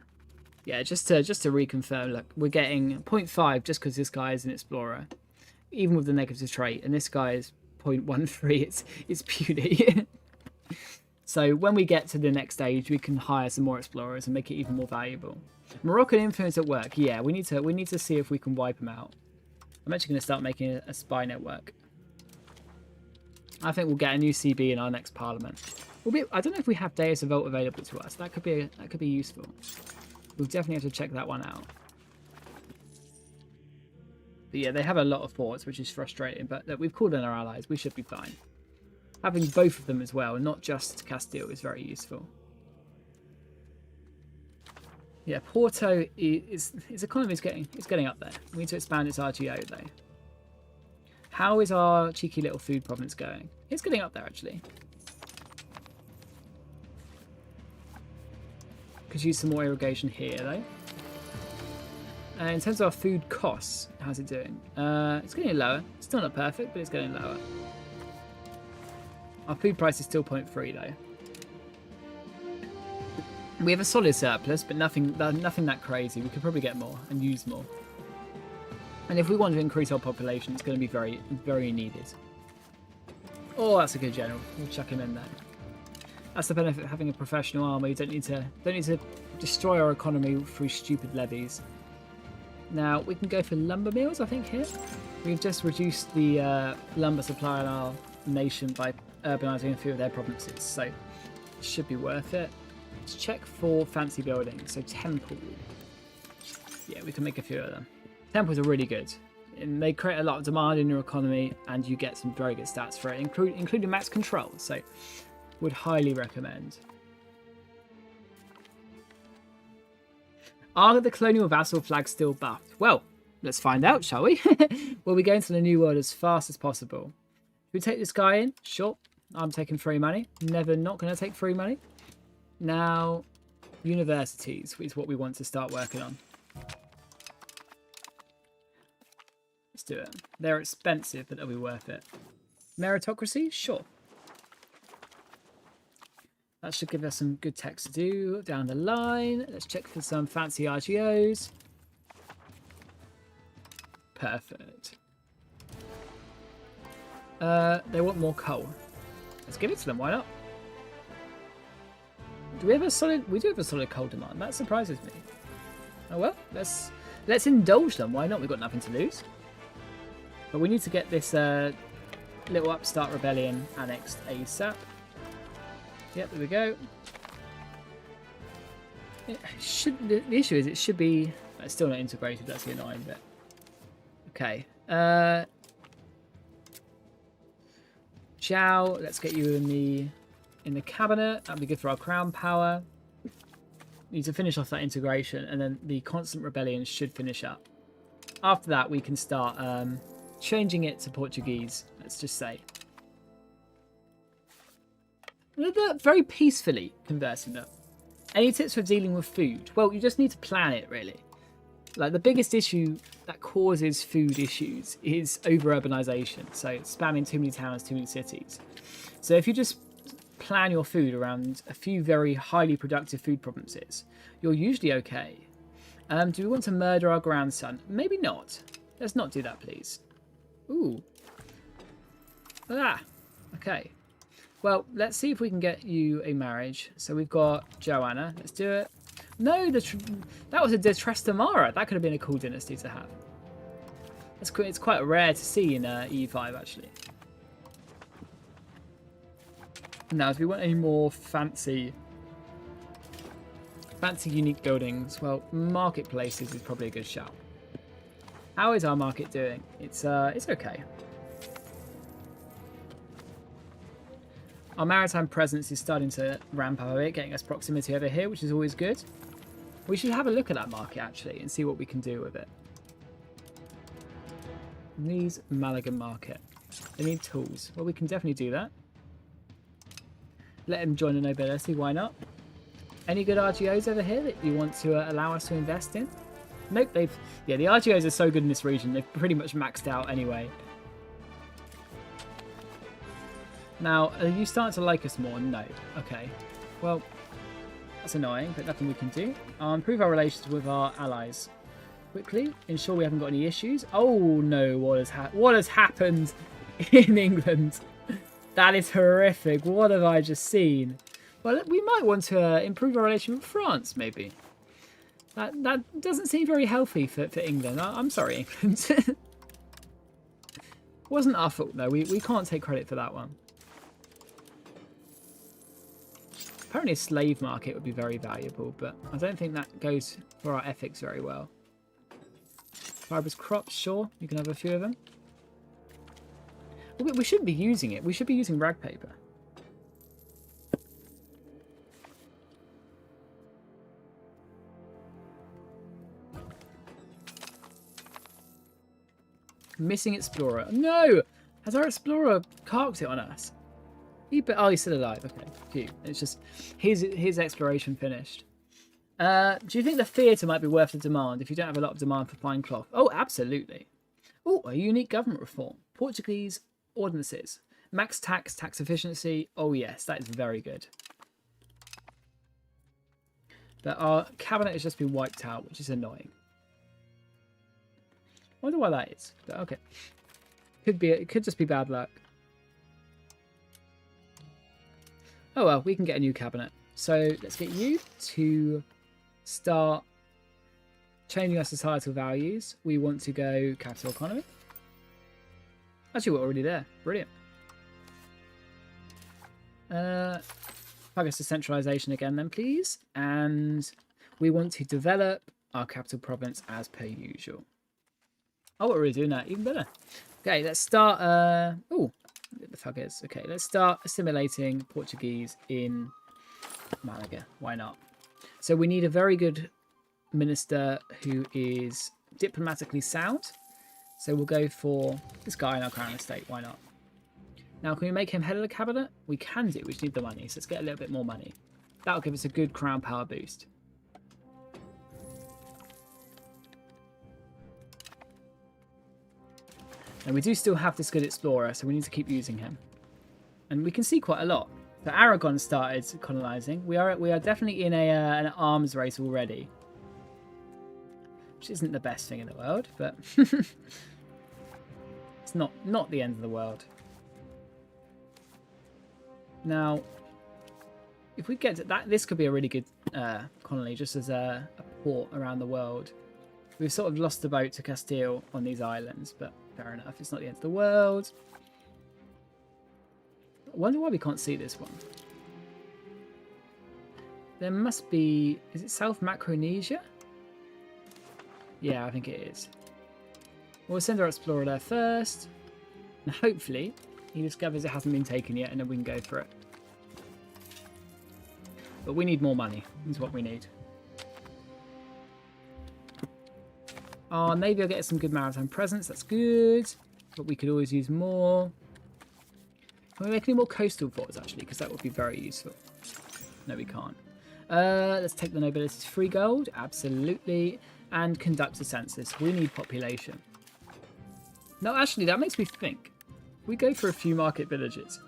Yeah, just to reconfirm, look, we're getting 0.5 just because this guy is an explorer. Even with the negative trait. And this guy is 0.13. It's puny. So when we get to the next stage, we can hire some more explorers and make it even more valuable. Moroccan influence at work. Yeah, we need to see if we can wipe them out. I'm actually going to start making a spy network. I think we'll get a new CB in our next parliament. I don't know if we have Deus of Volt available to us. That could be useful. We'll definitely have to check that one out. But yeah, they have a lot of forts, which is frustrating. But look, we've called in our allies. We should be fine. Having both of them as well, and not just Castile, is very useful. Yeah, Porto its economy is getting up there. We need to expand its RGO though. How is our cheeky little food province going? It's getting up there actually. Could use some more irrigation here though. And in terms of our food costs, how's it doing? It's getting lower. It's still not perfect, but it's getting lower. Our food price is still 0.3 though. We have a solid surplus, but nothing that crazy. We could probably get more and use more. And if we want to increase our population, it's going to be very, very needed. Oh, that's a good general. We'll chuck him in there. That's the benefit of having a professional army. You don't need to destroy our economy through stupid levies. Now we can go for lumber mills, I think here. We've just reduced the lumber supply in our nation by urbanising a few of their provinces, so it should be worth it. Let's check for fancy buildings. So temple. Yeah, we can make a few of them. Temples are really good. And they create a lot of demand in your economy, and you get some very good stats for it, including max control. So would highly recommend. Are the colonial vassal flags still buffed? Well, let's find out, shall we? Will we go into the new world as fast as possible? Should we take this guy in? Sure. I'm taking free money. Never not going to take free money. Now, universities is what we want to start working on. Let's do it. They're expensive, but they'll be worth it. Meritocracy? Sure. That should give us some good text to do down the line. Let's check for some fancy RGOs. Perfect. They want more coal. Let's give it to them, why not? Do we have a solid... We do have a solid coal demand. That surprises me. Oh well, let's indulge them. Why not? We've got nothing to lose. But we need to get this little upstart rebellion annexed ASAP. Yep, there we go. The issue is it should be... It's still not integrated. That's the annoying bit. Okay. Chow, let's get you in the cabinet. That'd be good for our crown power. Need to finish off that integration, and then the constant rebellion should finish up. After that, we can start changing it to Portuguese. Let's just say. They're very peacefully conversing them. Any tips for dealing with food? Well, you just need to plan it, really. Like, the biggest issue that causes food issues is over-urbanization. So spamming too many towns, too many cities. So if you just plan your food around a few very highly productive food provinces, you're usually okay. Do we want to murder our grandson? Maybe not. Let's not do that, please. Ooh. Ah. Okay. Well, let's see if we can get you a marriage. So we've got Joanna. Let's do it. No, that was a De Trastamara. That could have been a cool dynasty to have. That's cool. It's quite rare to see in EU5, actually. Now, do we want any more fancy unique buildings? Well, marketplaces is probably a good shout. How is our market doing? It's okay. Our maritime presence is starting to ramp up a bit, getting us proximity over here, which is always good. We should have a look at that market, actually, and see what we can do with it. Needs Malaga market. They need tools. Well, we can definitely do that. Let him join the nobility, why not? Any good RGOs over here that you want to allow us to invest in? Nope, yeah, the RGOs are so good in this region, they've pretty much maxed out anyway. Now, are you starting to like us more? No. Okay. Well, that's annoying, but nothing we can do. Improve our relations with our allies. Quickly, ensure we haven't got any issues. Oh no, what has happened in England? That is horrific. What have I just seen? Well, we might want to improve our relation with France, maybe. That doesn't seem very healthy for England. I'm sorry, England. Wasn't our fault, though. We can't take credit for that one. Apparently a slave market would be very valuable, but I don't think that goes for our ethics very well. Fibrous crops, sure. You can have a few of them. We shouldn't be using it. We should be using rag paper. Missing explorer. No! Has our explorer carked it on us? Oh, he's still alive. Okay, phew. It's just his exploration finished. Do you think the theatre might be worth the demand if you don't have a lot of demand for fine cloth? Oh, absolutely. Oh, a unique government reform. Portuguese ordinances. Max tax efficiency. Oh, yes, that is very good. But our cabinet has just been wiped out, which is annoying. I wonder why that is. But okay. It could just be bad luck. Oh well, we can get a new cabinet. So let's get you to start changing our societal values. We want to go capital economy. Actually, we're already there. Brilliant. I guess to centralization again then, please. And we want to develop our capital province as per usual. Oh, we're already doing that. Even better. Okay, let's start... Oh, the fuck is. Okay, let's start assimilating Portuguese in Malaga. Why not? So we need a very good minister who is diplomatically sound. So we'll go for this guy in our crown estate. Why not? Now, can we make him head of the cabinet? We can do. We just need the money. So let's get a little bit more money. That'll give us a good crown power boost. And we do still have this good explorer, so we need to keep using him. And we can see quite a lot. So Aragon started colonizing. We are definitely in an arms race already. Which isn't the best thing in the world, but it's not the end of the world. Now, if we get to that, this could be a really good colony, just as a port around the world. We've sort of lost the boat to Castile on these islands, but fair enough. It's not the end of the world. I wonder why we can't see this one. There must be... Is it South Micronesia? Yeah, I think it is. We'll send our explorer there first. And hopefully he discovers it hasn't been taken yet, and then we can go for it. But we need more money. Is what we need. Our navy will get some good maritime presence. That's good. But we could always use more. Can we make any more coastal forts, actually? Because that would be very useful. No, we can't. Let's take the nobility's free gold. Absolutely. And conduct a census. We need population. No, actually, that makes me think. We go for a few market villages.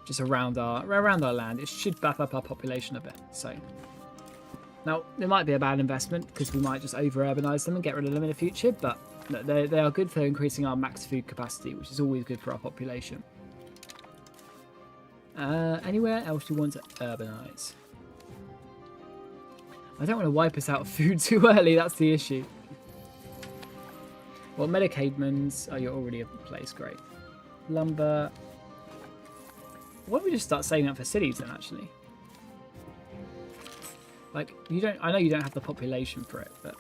Just around our land. It should buff up our population a bit. So now, it might be a bad investment because we might just over-urbanize them and get rid of them in the future, but no, they are good for increasing our max food capacity, which is always good for our population. Anywhere else you want to urbanize? I don't want to wipe us out of food too early, that's the issue. Well, medicaments, oh, you're already in place, great. Lumber. Why don't we just start saving up for cities then, actually? Like, I know you don't have the population for it, but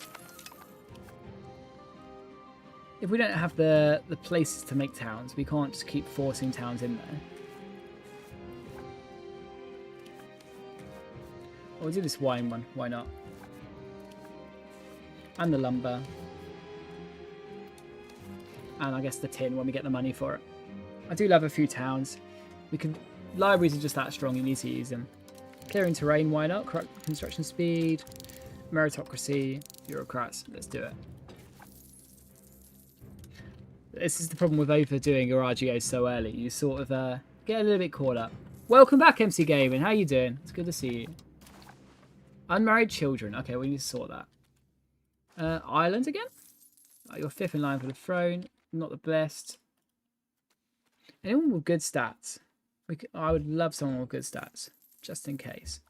if we don't have the places to make towns, we can't just keep forcing towns in there. Oh, we'll do this wine one, why not? And the lumber. And I guess the tin when we get the money for it. I do love a few towns. Libraries are just that strong, you need to use them. Clearing terrain, why not? Correct construction speed, meritocracy, bureaucrats, let's do it. This is the problem with overdoing your RGOs so early. You sort of get a little bit caught up. Welcome back, MC Gaming. How you doing? It's good to see you. Unmarried children. Okay, we need to sort that. Ireland again? Oh, you're 5th in line for the throne. Not the best. Anyone with good stats? I would love someone with good stats, just in case.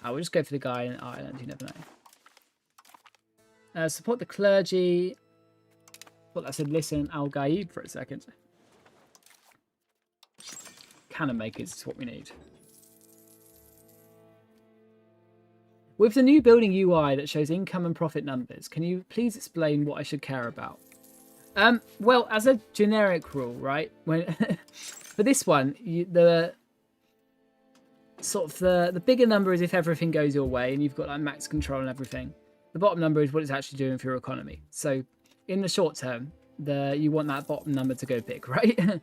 I will just go for the guy in Ireland. You never know. Support the clergy. Well, I said listen Al Gaib for a second. Cannon makers is what we need. With the new building UI that shows income and profit numbers, can you please explain what I should care about? Well, as a generic rule, right? For this one, the bigger number is if everything goes your way and you've got like max control and everything. The bottom number is what it's actually doing for your economy. So in the short term, you want that bottom number to go big, right?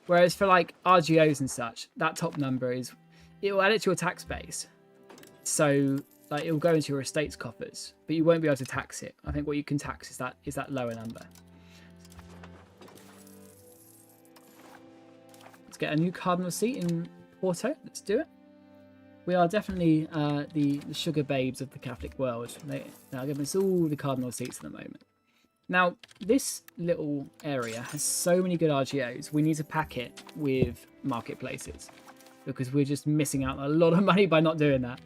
Whereas for like RGOs and such, that top number it will add it to your tax base. So like it will go into your estate's coffers, but you won't be able to tax it. I think what you can tax is that lower number. Let's get a new cardinal seat in Porto. Let's do it. We are definitely the sugar babes of the Catholic world. They are giving us all the cardinal seats at the moment. Now, this little area has so many good RGOs. We need to pack it with marketplaces because we're just missing out a lot of money by not doing that.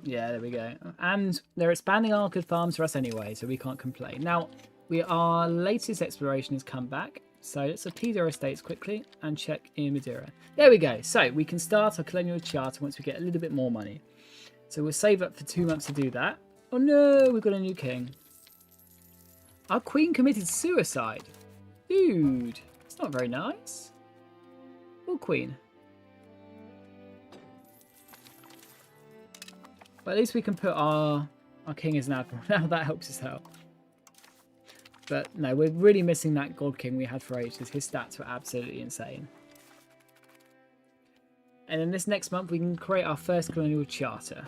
Yeah, there we go. And they're expanding our good farms for us anyway, so we can't complain. Now, our latest exploration has come back. So let's appease our estates quickly and check in Madeira. There we go. So we can start our colonial charter once we get a little bit more money. So we'll save up for 2 months to do that. Oh no, we've got a new king. Our queen committed suicide. Dude, it's not very nice. Poor queen. But at least we can put our king as an admiral. Now that helps us out. But no, we're really missing that god king we had for ages. His stats were absolutely insane. And then this next month we can create our first colonial charter.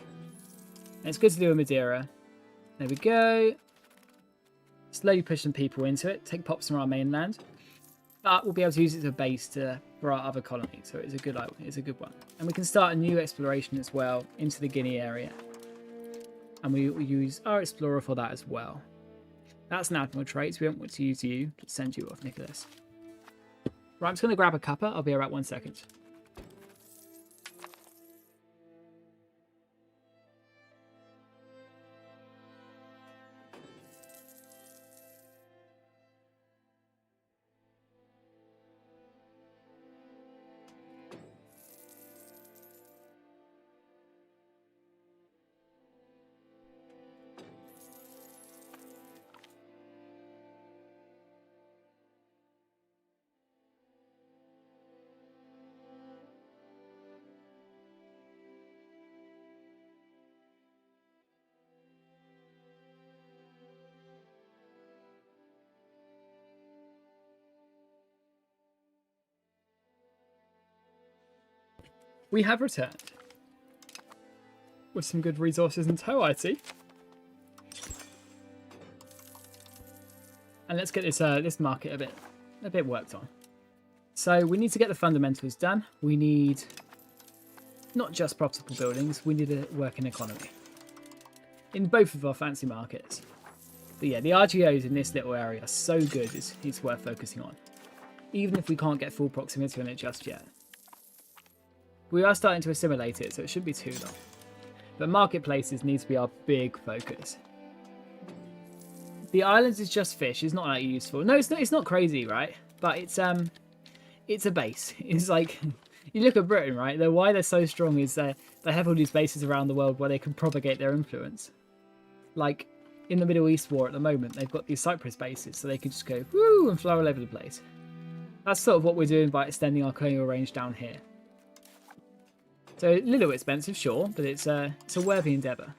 And it's good to do in Madeira. There we go. Slowly push some people into it. Take pops from our mainland. But we'll be able to use it as a base for our other colony. So it's a good one. And we can start a new exploration as well into the Guinea area. And we will use our explorer for that as well. That's an admiral trait. So we don't want to use you to send you off, Nicholas. Right, I'm just going to grab a cuppa. I'll be right 1 second. We have returned. With some good resources in tow, I see. And let's get this this market a bit worked on. So we need to get the fundamentals done. We need not just profitable buildings, we need a working economy. In both of our fancy markets. But yeah, the RGOs in this little area are so good, it's worth focusing on. Even if we can't get full proximity on it just yet. We are starting to assimilate it, so it shouldn't be too long. But marketplaces need to be our big focus. The islands is just fish. It's not that useful. No, it's not crazy, right? But it's a base. It's like, you look at Britain, right? Why they're so strong is they have all these bases around the world where they can propagate their influence. Like in the Middle East war at the moment, they've got these Cyprus bases, so they can just go woo and fly all over the place. That's sort of what we're doing by extending our colonial range down here. So a little expensive, sure, but it's a worthy endeavour.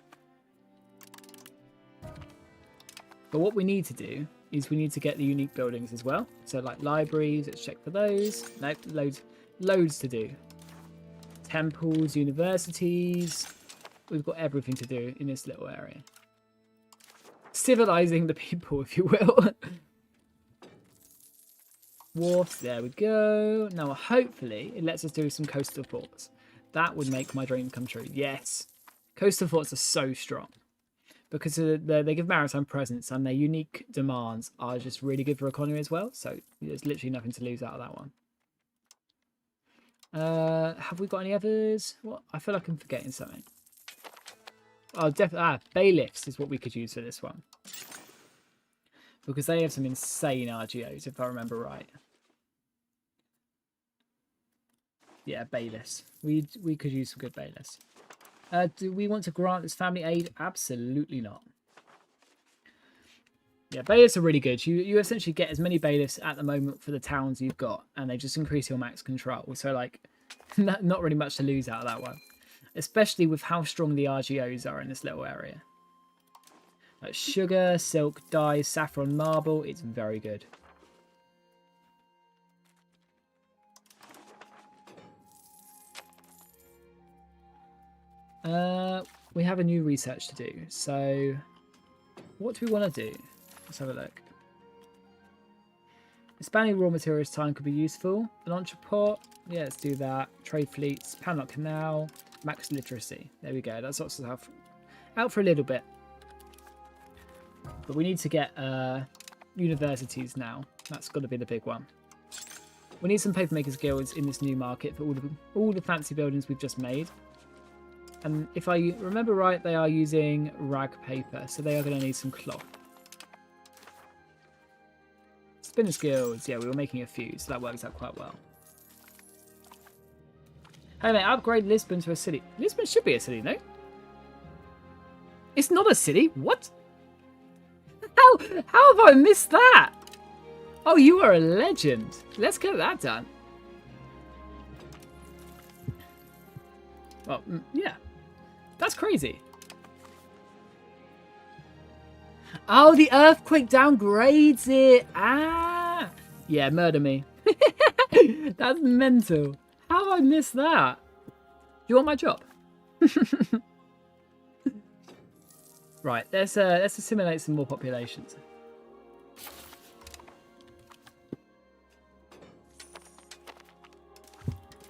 But what we need to do is we need to get the unique buildings as well. So like libraries, let's check for those. Nope, loads to do. Temples, universities. We've got everything to do in this little area. Civilizing the people, if you will. Wharfs, there we go. Now hopefully it lets us do some coastal ports. That would make my dream come true. Yes. Coastal forts are so strong. Because they give maritime presence and their unique demands are just really good for economy as well. So there's literally nothing to lose out of that one. Have we got any others? What? I feel like I'm forgetting something. Oh, definitely. Bailiffs is what we could use for this one. Because they have some insane RGOs, if I remember right. Yeah, bailiffs. We could use some good bailiffs. Do we want to grant this family aid? Absolutely not. Yeah, bailiffs are really good. You essentially get as many bailiffs at the moment for the towns you've got, and they just increase your max control. So, like, not really much to lose out of that one. Especially with how strong the RGOs are in this little area. Like sugar, silk, dye, saffron, marble. It's very good. We have a new research to do. So, what do we want to do? Let's have a look. Expanding raw materials time could be useful. An entrepot. Yeah, let's do that. Trade fleets. Panlock Canal. Max literacy. There we go. That sorts us out for a little bit. But we need to get universities now. That's got to be the big one. We need some papermakers guilds in this new market for all the fancy buildings we've just made. And if I remember right, they are using rag paper, so they are going to need some cloth. Spinners guilds, yeah, we were making a few, so that works out quite well. Hey mate, upgrade Lisbon to a city. Lisbon should be a city, no? It's not a city? What? How have I missed that? Oh, you are a legend. Let's get that done. Well, yeah. That's crazy. Oh, the earthquake downgrades it. Ah. Yeah, murder me. That's mental. How have I missed that? Do you want my job? Right, let's assimilate some more populations.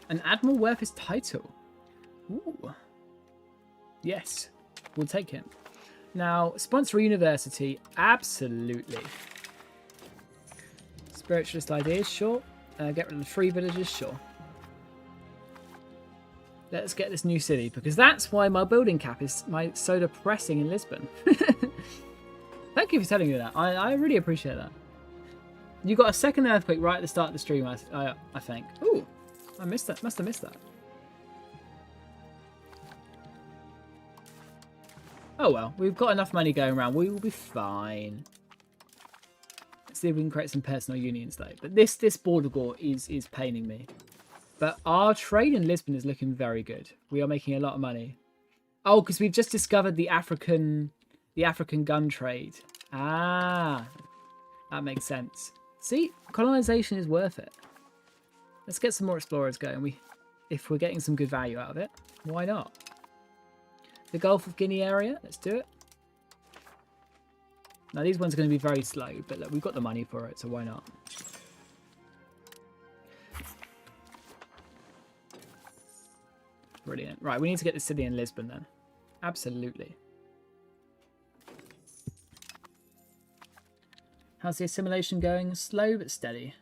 An admiral worth his title. Ooh. Yes, we'll take him. Now, sponsor a university, absolutely. Spiritualist ideas, sure. Get rid of the free villages, sure. Let's get this new city, because that's why my building cap is so depressing in Lisbon. Thank you for telling me that. I really appreciate that. You got a second earthquake right at the start of the stream, I think. Ooh, I missed that. Must have missed that. Oh well, we've got enough money going around. We will be fine. Let's see if we can create some personal unions though. But this border war is paining me. But our trade in Lisbon is looking very good. We are making a lot of money. Oh, because we've just discovered the African gun trade. Ah, that makes sense. See, colonization is worth it. Let's get some more explorers going. if we're getting some good value out of it, why not? The Gulf of Guinea area, let's do it. Now these ones are going to be very slow, but look, we've got the money for it, so why not? Brilliant. Right, we need to get the city in Lisbon then. Absolutely. How's the assimilation going? Slow but steady.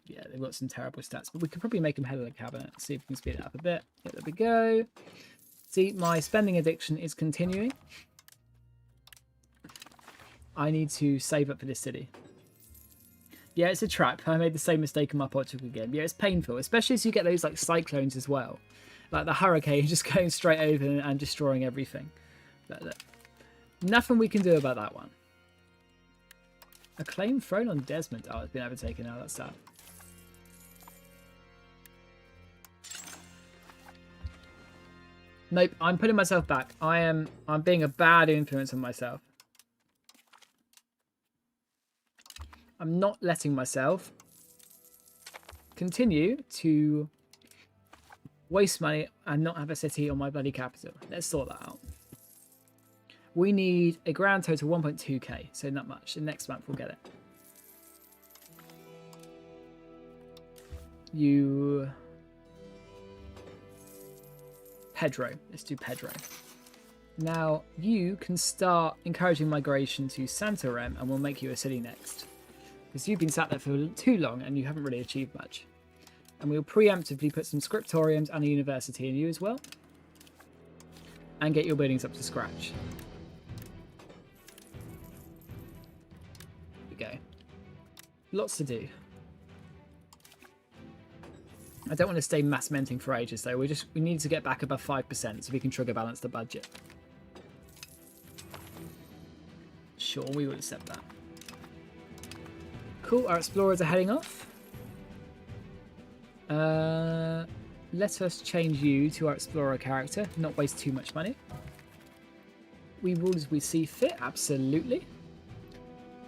Yeah, they've got some terrible stats, but we could probably make them head of the cabinet. See if we can speed it up a bit. Yeah, there we go. See, my spending addiction is continuing. I need to save up for this city. Yeah, it's a trap. I made the same mistake in my Portugal again. Yeah, it's painful, especially as you get those like cyclones as well. Like the hurricane just going straight over and destroying everything. But nothing we can do about that one. A claim thrown on Desmond. Oh, it's been overtaken now. That's sad. Nope, I'm putting myself back. I'm being a bad influence on myself. I'm not letting myself continue to waste money and not have a city on my bloody capital. Let's sort that out. We need a grand total 1.2k, so not much. And next month we'll get it. Pedro. Let's do Pedro. Now, you can start encouraging migration to Santarem and we'll make you a city next. Because you've been sat there for too long and you haven't really achieved much. And we'll preemptively put some scriptoriums and a university in you as well. And get your buildings up to scratch. There we go. Lots to do. I don't want to stay mass menting for ages though. We need to get back above 5% so we can trigger balance the budget. Sure, we will accept that. Cool, our explorers are heading off. Let us change you to our explorer character, not waste too much money. We rule as we see fit, absolutely.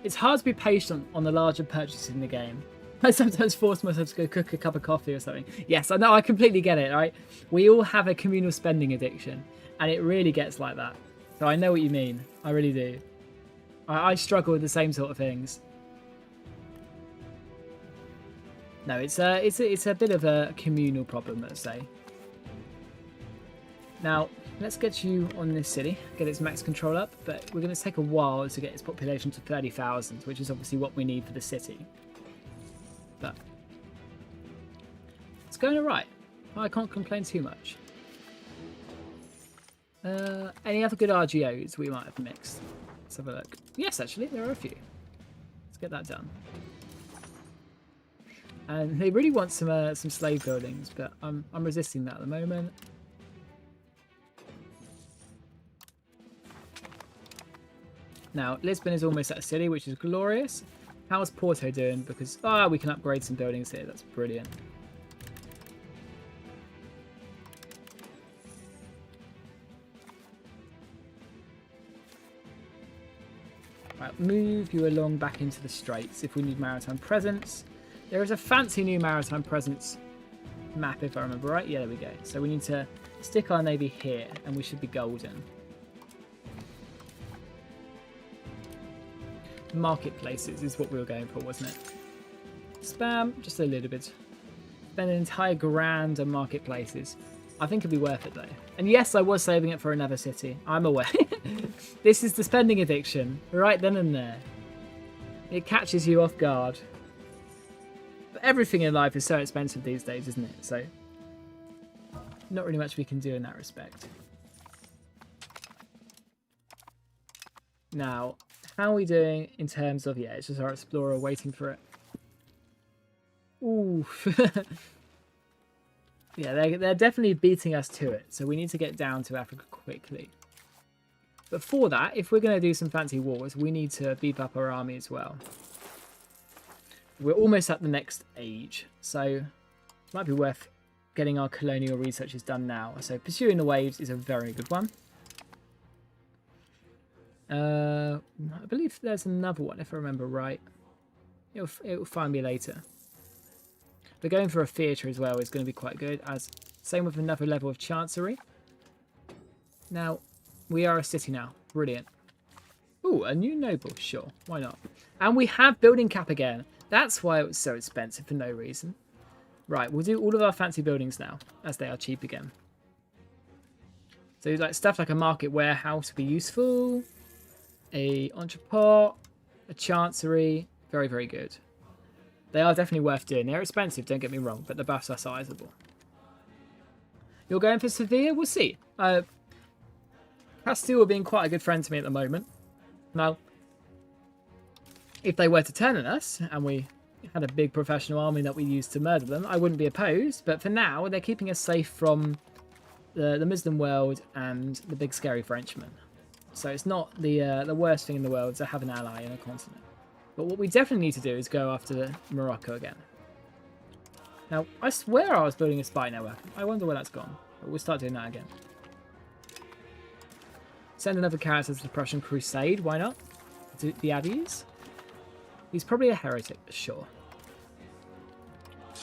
It's hard to be patient on the larger purchases in the game. I sometimes force myself to go cook a cup of coffee or something. Yes, I know, I completely get it, right? We all have a communal spending addiction, and it really gets like that. So I know what you mean. I really do. I struggle with the same sort of things. No, it's a bit of a communal problem, let's say. Now, let's get you on this city, get its max control up, but we're going to take a while to get its population to 30,000, which is obviously what we need for the city. But it's going alright. I can't complain too much. Any other good RGOs we might have mixed? Let's have a look. Yes, actually, there are a few. Let's get that done. And they really want some slave buildings, but I'm resisting that at the moment. Now, Lisbon is almost at a city, which is glorious. How's Porto doing? Because, we can upgrade some buildings here. That's brilliant. Right, move you along back into the Straits if we need maritime presence. There is a fancy new maritime presence map, if I remember right. Yeah, there we go. So we need to stick our navy here, and we should be golden. Marketplaces is what we were going for, wasn't it? Spam, just a little bit. Spend an entire grand on marketplaces. I think it'd be worth it, though. And yes, I was saving it for another city. I'm aware. This is the spending addiction, right then and there. It catches you off guard. But everything in life is so expensive these days, isn't it? So, not really much we can do in that respect. Now, how are we doing in terms of... Yeah, it's just our explorer waiting for it. Ooh. Yeah, they're definitely beating us to it. So we need to get down to Africa quickly. But for that, if we're going to do some fancy wars, we need to beef up our army as well. We're almost at the next age, so it might be worth getting our colonial researches done now. So pursuing the waves is a very good one. I believe there's another one, if I remember right. It'll find me later. But going for a theatre as well is going to be quite good. As same with another level of chancery. Now, we are a city now. Brilliant. Ooh, a new noble. Sure, why not? And we have building cap again. That's why it was so expensive for no reason. Right, we'll do all of our fancy buildings now, as they are cheap again. So like stuff like a market warehouse would be useful. A entrepot, a chancery. Very, very good. They are definitely worth doing. They're expensive, don't get me wrong, but the buffs are sizable. You're going for Sevilla? We'll see. Castile are being quite a good friend to me at the moment. Now, if they were to turn on us, and we had a big professional army that we used to murder them, I wouldn't be opposed. But for now, they're keeping us safe from the Muslim world and the big scary Frenchman. So it's not the worst thing in the world to have an ally in a continent. But what we definitely need to do is go after Morocco again. Now, I swear I was building a spy network. I wonder where that's gone. But we'll start doing that again. Send another character to the Prussian Crusade. Why not? The Abbeys. He's probably a heretic, sure.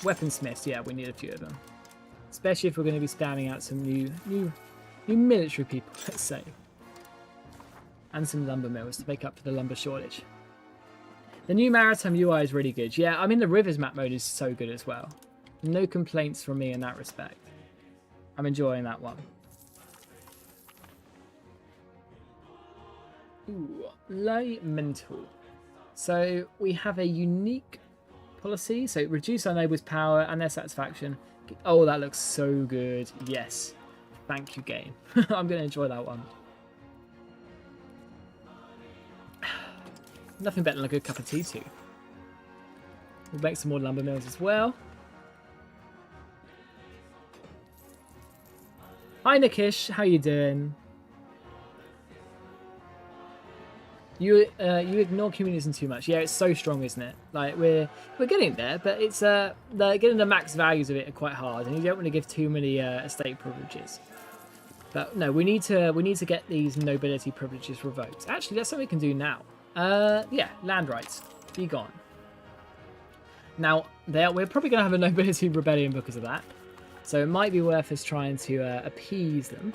Weaponsmiths, yeah, we need a few of them. Especially if we're going to be spamming out some new military people, let's say. And some lumber mills to make up for the lumber shortage. The new maritime UI is really good. Yeah, I mean the rivers map mode is so good as well. No complaints from me in that respect. I'm enjoying that one. Ooh, Mental. So we have a unique policy. So reduce our nobles' power and their satisfaction. Oh, that looks so good. Yes. Thank you, game. I'm going to enjoy that one. Nothing better than a good cup of tea too. We'll make some more lumber mills as well. Hi Nikish, how you doing? You ignore communism too much. Yeah, it's so strong, isn't it? Like we're getting there, but it's getting the max values of it are quite hard, and you don't want to give too many estate privileges. But no, we need to get these nobility privileges revoked. Actually, that's something we can do now. Yeah, land rights, be gone. Now, we're probably going to have a nobility rebellion because of that. So it might be worth us trying to appease them.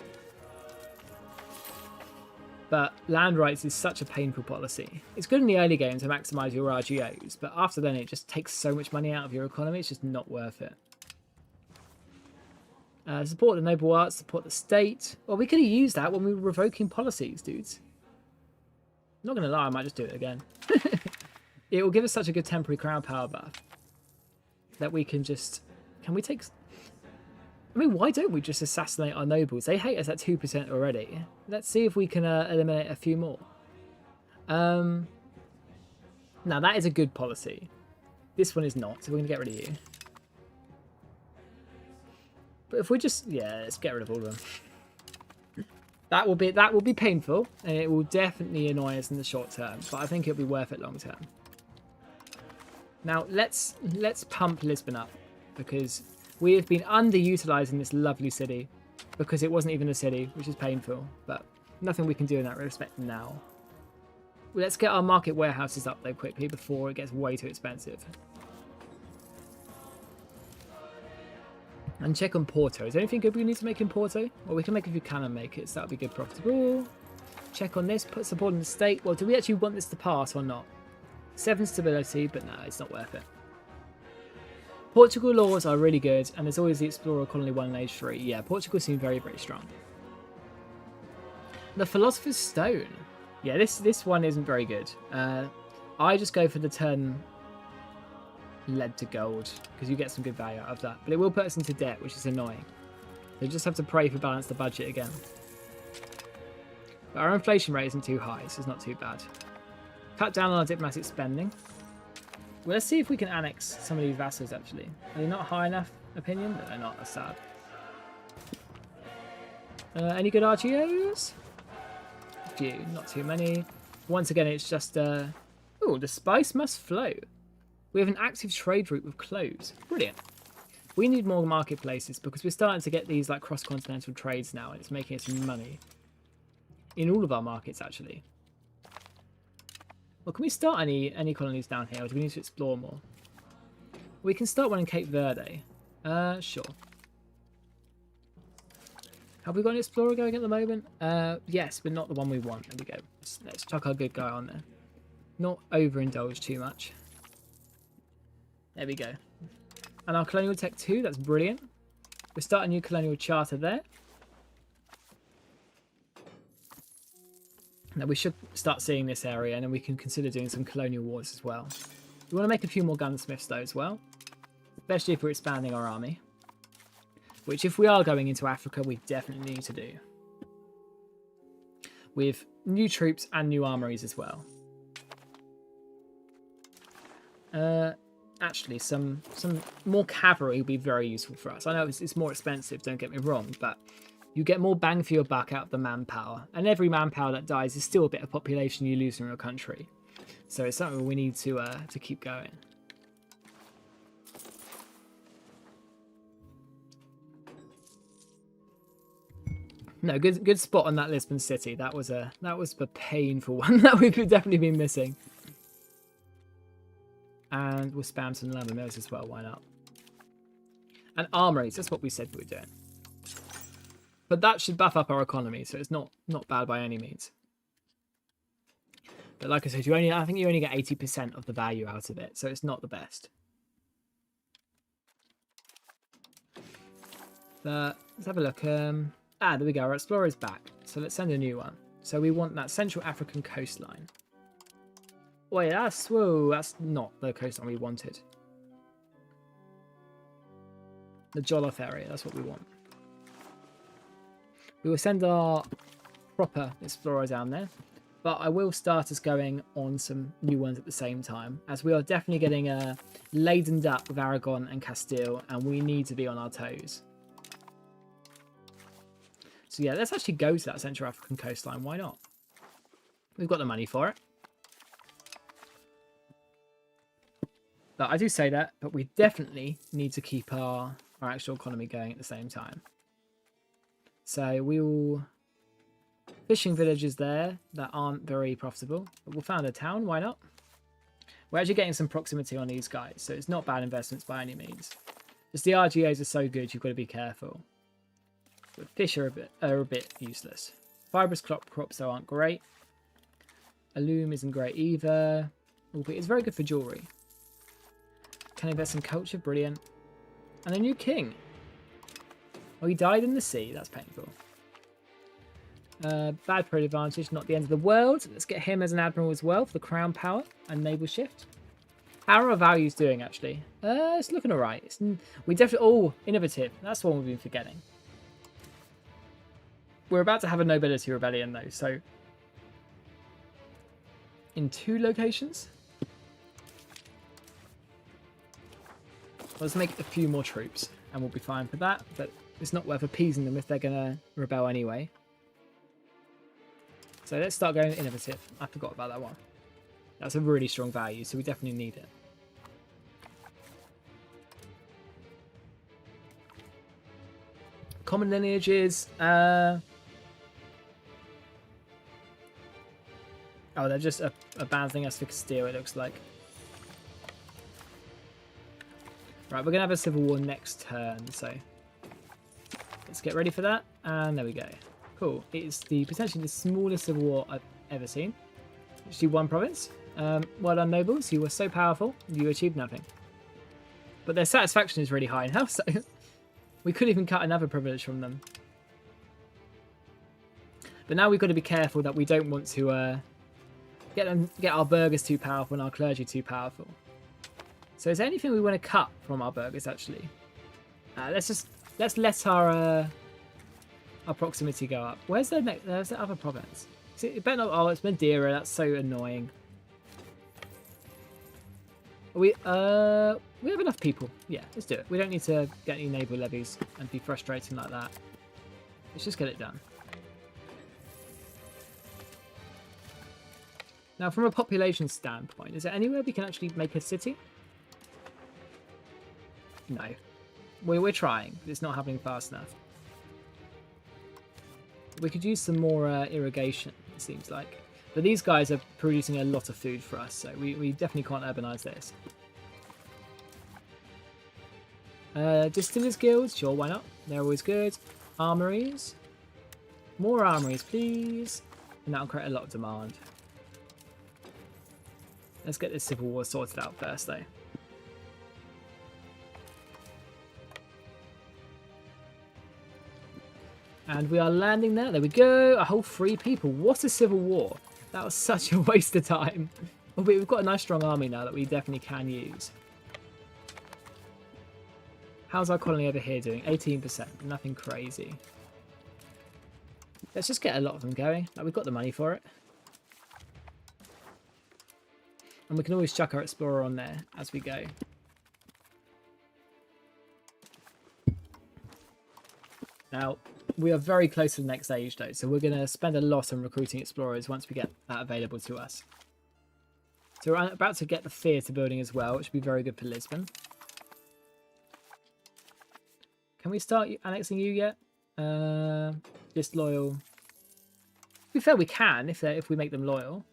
But land rights is such a painful policy. It's good in the early game to maximise your RGOs, but after then it just takes so much money out of your economy, it's just not worth it. Support the noble arts, support the state. Well, we could have used that when we were revoking policies, dudes. Not going to lie, I might just do it again. It will give us such a good temporary crown power buff that we can just... Can we take... I mean, why don't we just assassinate our nobles? They hate us at 2% already. Let's see if we can eliminate a few more. Now, that is a good policy. This one is not, so we're going to get rid of you. But if we just... Yeah, let's get rid of all of them. That will be painful, and it will definitely annoy us in the short term, but I think it'll be worth it long term. Now, let's pump Lisbon up, because... we have been underutilising this lovely city because it wasn't even a city, which is painful, but nothing we can do in that respect now. Well, let's get our market warehouses up though quickly before it gets way too expensive. And check on Porto. Is there anything good we need to make in Porto? Well, we can make a few cannon makers. That would be good, profitable. Check on this, put support in the state. Well, do we actually want this to pass or not? 7 stability, but no, it's not worth it. Portugal laws are really good, and there's always the Explorer Colony 1 and Age 3. Yeah, Portugal seems very, very strong. The Philosopher's Stone. Yeah, this one isn't very good. I just go for the turn lead to gold, because you get some good value out of that. But it will put us into debt, which is annoying. So you just have to pray for balance the budget again. But our inflation rate isn't too high, so it's not too bad. Cut down on our diplomatic spending. Well, let's see if we can annex some of these vassals, actually. Are they not high enough opinion? No, they're not. That's sad. Any good RGOs? A few. Not too many. Once again, it's just... Oh, the spice must flow. We have an active trade route with clothes. Brilliant. We need more marketplaces because we're starting to get these like cross-continental trades now, and it's making us money. In all of our markets, actually. Well, can we start any colonies down here, or do we need to explore more? We can start one in Cape Verde. Sure. Have we got an explorer going at the moment? Yes, but not the one we want. There we go. Let's chuck our good guy on there. Not overindulge too much. There we go. And our colonial tech 2, that's brilliant. We'll start a new colonial charter there. Now we should start seeing this area, and then we can consider doing some colonial wars as well. We want to make a few more gunsmiths though as well, especially if we're expanding our army. Which, if we are going into Africa, we definitely need to do. With new troops and new armories as well. Actually, some more cavalry would be very useful for us. I know it's more expensive, don't get me wrong, but you get more bang for your buck out of the manpower. And every manpower that dies is still a bit of population you lose in your country. So it's something we need to keep going. No, good spot on that Lisbon city. That was a painful one that we've definitely been missing. And we'll spam some lumber mills as well. Why not? And armories. That's what we said we were doing. But that should buff up our economy, so it's not bad by any means. But like I said, I think you only get 80% of the value out of it, so it's not the best. But let's have a look. There we go. Our explorer's back. So let's send a new one. So we want that Central African coastline. Wait, that's not the coastline we wanted. The Jollof area, that's what we want. We will send our proper explorer down there, but I will start us going on some new ones at the same time, as we are definitely getting ladened up with Aragon and Castile, and we need to be on our toes. So yeah, let's actually go to that Central African coastline. Why not? We've got the money for it. But I do say that, but we definitely need to keep our actual economy going at the same time. So we will... Fishing villages there that aren't very profitable. But we'll found a town, why not? We're actually getting some proximity on these guys, so it's not bad investments by any means. Just the RGOs are so good, you've got to be careful. But fish are a bit useless. Fibrous crops though aren't great. Alum isn't great either. Albeit it's very good for jewellery. Can invest in culture, brilliant. And a new king. Oh, he died in the sea, that's painful. Bad trade advantage, not the end of the world. Let's get him as an admiral as well for the crown power and naval shift. How are our values doing actually? It's looking alright. We definitely... Oh, innovative. That's the one we've been forgetting. We're about to have a nobility rebellion though, so... In 2 locations? Let's make a few more troops and we'll be fine for that, but it's not worth appeasing them if they're going to rebel anyway. So let's start going innovative. I forgot about that one. That's a really strong value, so we definitely need it. Common lineages. Oh, they're just abandoning us for Castile, it looks like. Right, we're going to have a civil war next turn, so let's get ready for that. And there we go. Cool. It is potentially the smallest civil war I've ever seen. Actually, 1 province. Well done, nobles. You were so powerful, you achieved nothing. But their satisfaction is really high now, so we could even cut another privilege from them. But now we've got to be careful that we don't want to get our burghers too powerful and our clergy too powerful. So is there anything we want to cut from our burghers actually? Let's let our proximity go up. Where's the next? There's the other province. It better not. Oh, it's Madeira. That's so annoying. We have enough people. Yeah, let's do it. We don't need to get any naval levies and be frustrating like that. Let's just get it done. Now, from a population standpoint, is there anywhere we can actually make a city? No. We're trying, but it's not happening fast enough. We could use some more irrigation, it seems like. But these guys are producing a lot of food for us, so we definitely can't urbanise this. Distillers guilds, sure, why not? They're always good. Armories. More armories, please. And that'll create a lot of demand. Let's get this civil war sorted out first, though. And we are landing there. There we go. A whole 3 people. What a civil war. That was such a waste of time. But we've got a nice strong army now that we definitely can use. How's our colony over here doing? 18%. Nothing crazy. Let's just get a lot of them going. Like, we've got the money for it. And we can always chuck our explorer on there as we go. Now, we are very close to the next age though, so we're going to spend a lot on recruiting explorers once we get that available to us. So we're about to get the theatre building as well, which would be very good for Lisbon. Can we start annexing you yet? Disloyal. To be fair, we can if we make them loyal.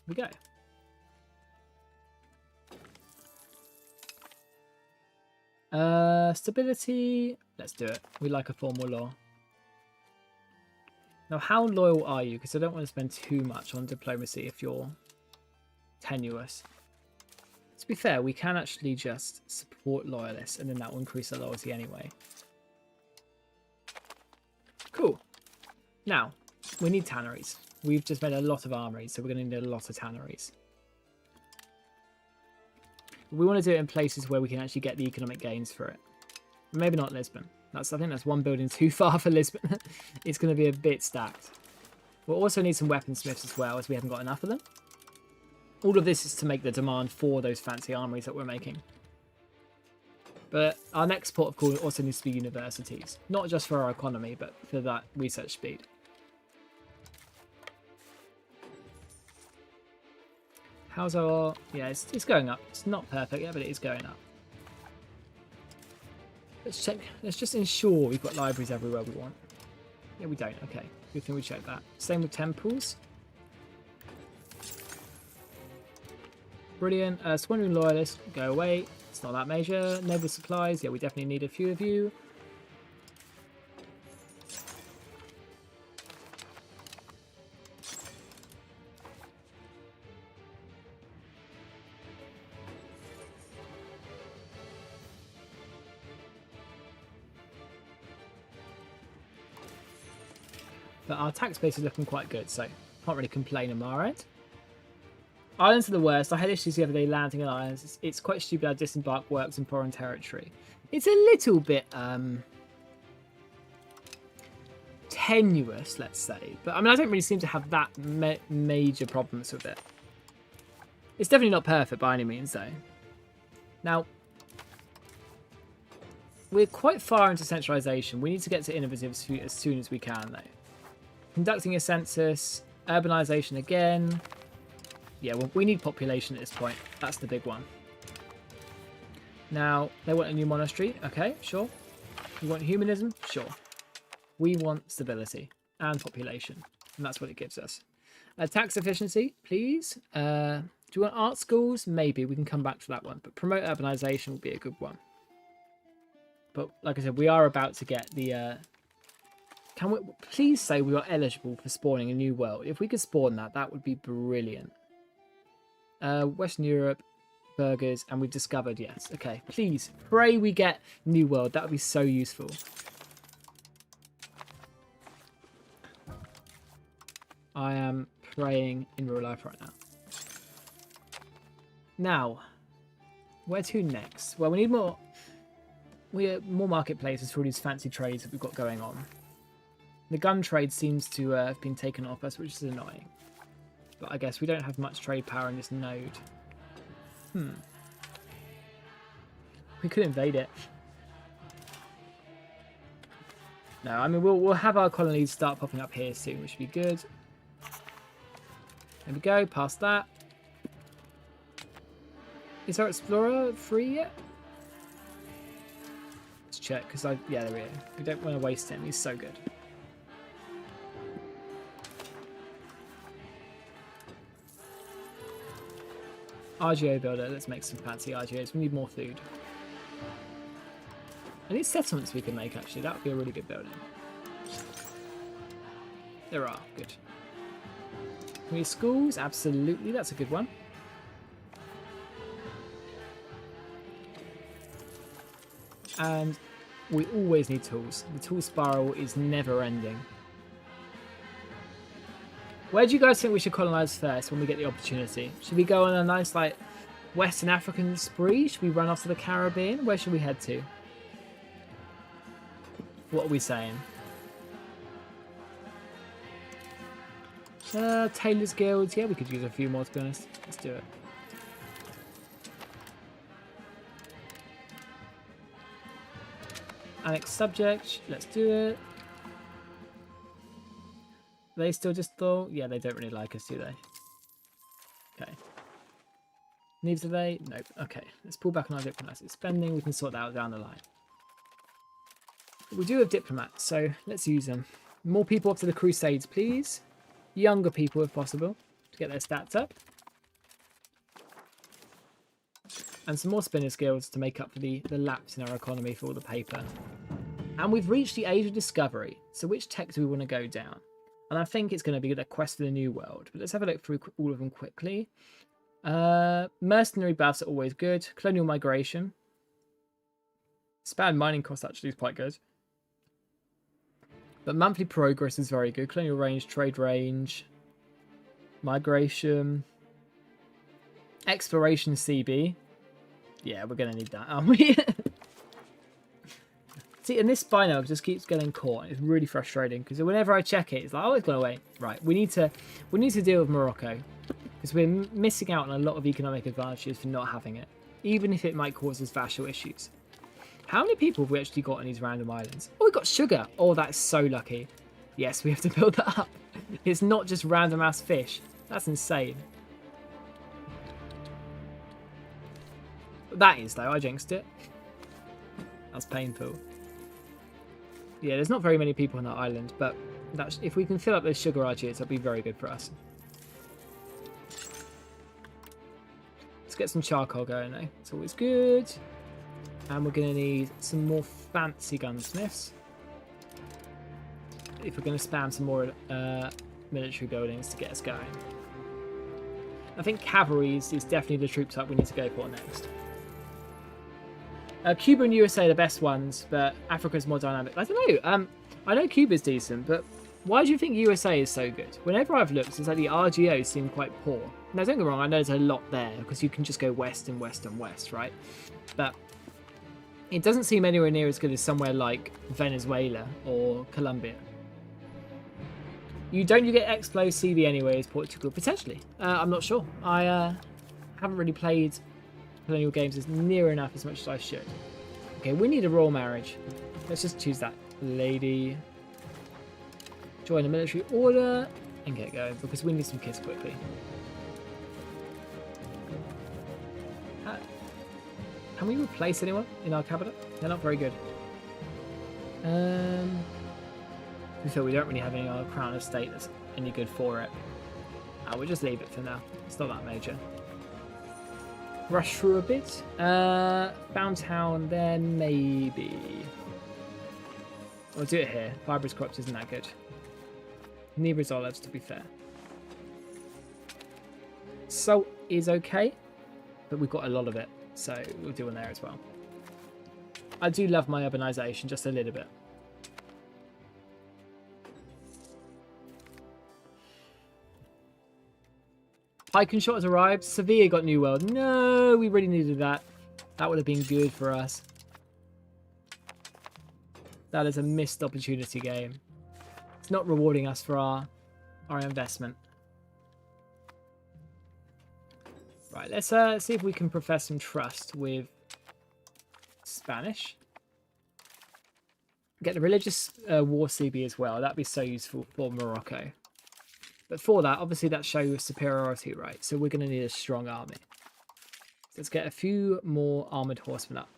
Here we go. Stability. Let's do it. We like a formal law. Now, how loyal are you? Because I don't want to spend too much on diplomacy if you're tenuous. To be fair, we can actually just support loyalists, and then that will increase our loyalty anyway. Cool. Now, we need tanneries. We've just made a lot of armories, so we're going to need a lot of tanneries. We want to do it in places where we can actually get the economic gains for it. Maybe not Lisbon. I think that's one building too far for Lisbon. It's going to be a bit stacked. We'll also need some weaponsmiths as well, as we haven't got enough of them. All of this is to make the demand for those fancy armories that we're making. But our next port of call also needs to be universities. Not just for our economy, but for that research speed. How's our... Yeah, it's going up. It's not perfect yet, but it is going up. Let's check. Let's just ensure we've got libraries everywhere we want. Yeah, we don't. Okay. Good thing we checked that. Same with temples. Brilliant. Squandering loyalists, go away. It's not that major. Naval supplies. Yeah, we definitely need a few of you. But our tax base is looking quite good, so can't really complain on our end. Islands are the worst. I had issues the other day landing on islands. It's quite stupid how disembark works in foreign territory. It's a little bit tenuous, let's say. But I mean, I don't really seem to have that major problems with it. It's definitely not perfect by any means, though. Now, we're quite far into centralization. We need to get to innovative as soon as we can, though. Conducting a census, urbanization again. Yeah, well, we need population at this point. That's the big one. Now, they want a new monastery. Okay, sure. We want humanism? Sure. We want stability and population. And that's what it gives us. Tax efficiency, please. Do you want art schools? Maybe. We can come back to that one. But promote urbanization would be a good one. But like I said, we are about to get the... Can we please say we are eligible for spawning a new world? If we could spawn that, that would be brilliant. Western Europe, burgers, and we've discovered, yes. Okay, please, pray we get new world. That would be so useful. I am praying in real life right now. Now, where to next? Well, we need more marketplaces for all these fancy trades that we've got going on. The gun trade seems to have been taken off us, which is annoying. But I guess we don't have much trade power in this node. We could invade it. No, I mean, we'll have our colonies start popping up here soon, which would be good. There we go, past that. Is our explorer free yet? Let's check, because yeah, there we go. We don't want to waste him, he's so good. RGO builder. Let's make some fancy RGOs. We need more food. And these settlements we can make, actually. That would be a really good building. There are. Good. We need schools. Absolutely. That's a good one. And we always need tools. The tool spiral is never ending. Where do you guys think we should colonize first when we get the opportunity? Should we go on a nice, like, Western African spree? Should we run off to the Caribbean? Where should we head to? What are we saying? Tailors Guilds. Yeah, we could use a few more, to be honest. Let's do it. Annex subject. Let's do it. They still just thought, yeah, they don't really like us, do they? Okay. Neither do they? Nope. Okay. Let's pull back on our diplomatic spending. We can sort that out down the line. We do have diplomats, so let's use them. More people up to the Crusades, please. Younger people, if possible, to get their stats up. And some more spinners guilds to make up for the lapse in our economy for all the paper. And we've reached the age of discovery. So which tech do we want to go down? And I think it's going to be the quest for the new world. But let's have a look through all of them quickly. Mercenary buffs are always good. Colonial migration. Span mining cost actually is quite good. But monthly progress is very good. Colonial range, trade range. Migration. Exploration CB. Yeah, we're going to need that, aren't we? See, and this spino just keeps getting caught. It's really frustrating because whenever I check it, it's like, oh, it's gone away. Right, we need to deal with Morocco because we're missing out on a lot of economic advantages for not having it, even if it might cause us vassal issues. How many people have we actually got on these random islands? Oh, we got sugar. Oh, that's so lucky. Yes, we have to build that up. It's not just random ass fish. That's insane. That is, though. I jinxed it. That's painful. Yeah, there's not very many people on that island, but that's, if we can fill up those sugar RGs, that'll be very good for us. Let's get some charcoal going, though. It's always good. And we're going to need some more fancy gunsmiths. If we're going to spam some more military buildings to get us going. I think cavalry is definitely the troop type we need to go for next. Cuba and USA are the best ones, but Africa's more dynamic. I don't know. I know Cuba's decent, but why do you think USA is so good? Whenever I've looked, it's like the RGOs seem quite poor. Now, don't get me wrong, I know there's a lot there, because you can just go west and west and west, right? But it doesn't seem anywhere near as good as somewhere like Venezuela or Colombia. You get Explo CB anyway as Portugal? Potentially. I'm not sure. I haven't really played colonial games as near enough as much as I should. Okay, we need a royal marriage. Let's just choose that lady. Join the military order and get going because we need some kids quickly. Can we replace anyone in our cabinet? They're not very good. We feel we don't really have any other crown of state that's any good for it. We'll just leave it for now. It's not that major. Rush through a bit. Bound town there, maybe. We'll do it here. Fibrous crops isn't that good. Neither is olives, to be fair. Salt is okay, but we've got a lot of it, so we'll do one there as well. I do love my urbanization just a little bit. Pike and shot has arrived. Sevilla got New World. No, we really needed that. That would have been good for us. That is a missed opportunity game. It's not rewarding us for our investment. Right, let's see if we can profess some trust with Spanish. Get the religious war CB as well. That'd be so useful for Morocco. But for that, obviously that shows superiority, right? So we're going to need a strong army. Let's get a few more armoured horsemen up.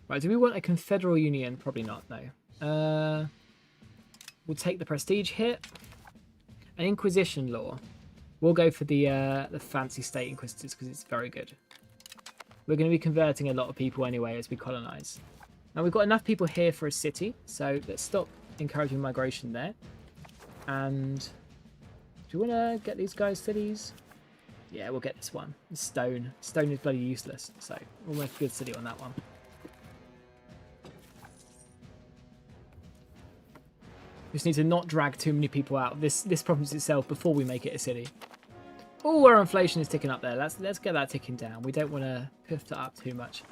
Right, do we want a confederal union? Probably not, no. We'll take the prestige hit. An inquisition law. We'll go for the fancy state inquisitors because it's very good. We're going to be converting a lot of people anyway as we colonize. Now we've got enough people here for a city, so let's stop encouraging migration there. And do you want to get these guys cities? Yeah, we'll get this one. Stone. Stone is bloody useless, so we'll make a good city on that one. Just need to not drag too many people out of this province itself before we make it a city. Oh, our inflation is ticking up there. Let's get that ticking down. We don't want to piff that up too much.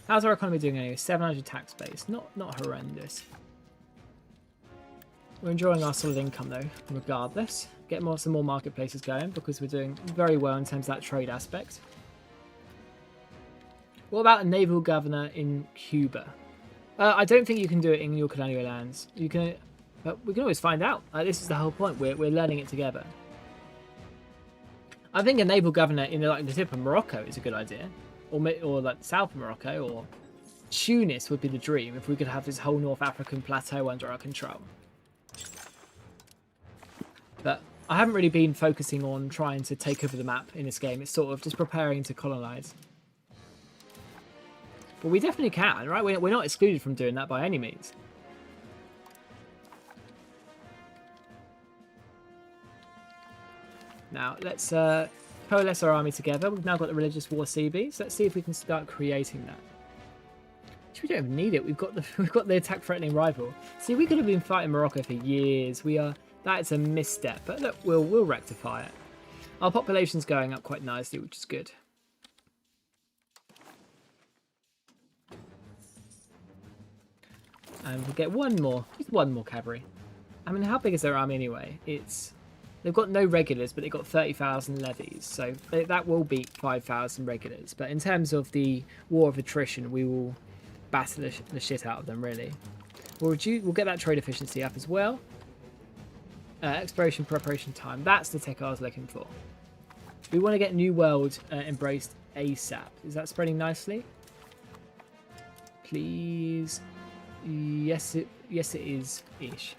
How's our economy doing anyway? 700 tax base. Not horrendous. We're enjoying our solid income though, regardless. Get some more marketplaces going because we're doing very well in terms of that trade aspect. What about a naval governor in Cuba? I don't think you can do it in your colonial lands. You can, but we can always find out. This is the whole point. We're learning it together. I think a naval governor in the tip of Morocco is a good idea, or like south of Morocco, or Tunis would be the dream if we could have this whole North African plateau under our control. But I haven't really been focusing on trying to take over the map in this game. It's sort of just preparing to colonize. But we definitely can, right? We're not excluded from doing that by any means. Now, let's coalesce our army together. We've now got the Religious War CB, so let's see if we can start creating that. Actually, we don't even need it. We've got the attack threatening rival. See, we could have been fighting Morocco for years. That is a misstep, but look, we'll rectify it. Our population's going up quite nicely, which is good. And we'll get just one more cavalry. I mean, how big is their army anyway? They've got no regulars, but they've got 30,000 levies, so that will beat 5,000 regulars. But in terms of the war of attrition, we will battle the shit out of them, really. We'll get that trade efficiency up as well. Exploration preparation time. That's the tech I was looking for. We want to get New World embraced ASAP. Is that spreading nicely? Please. Yes, it is ish.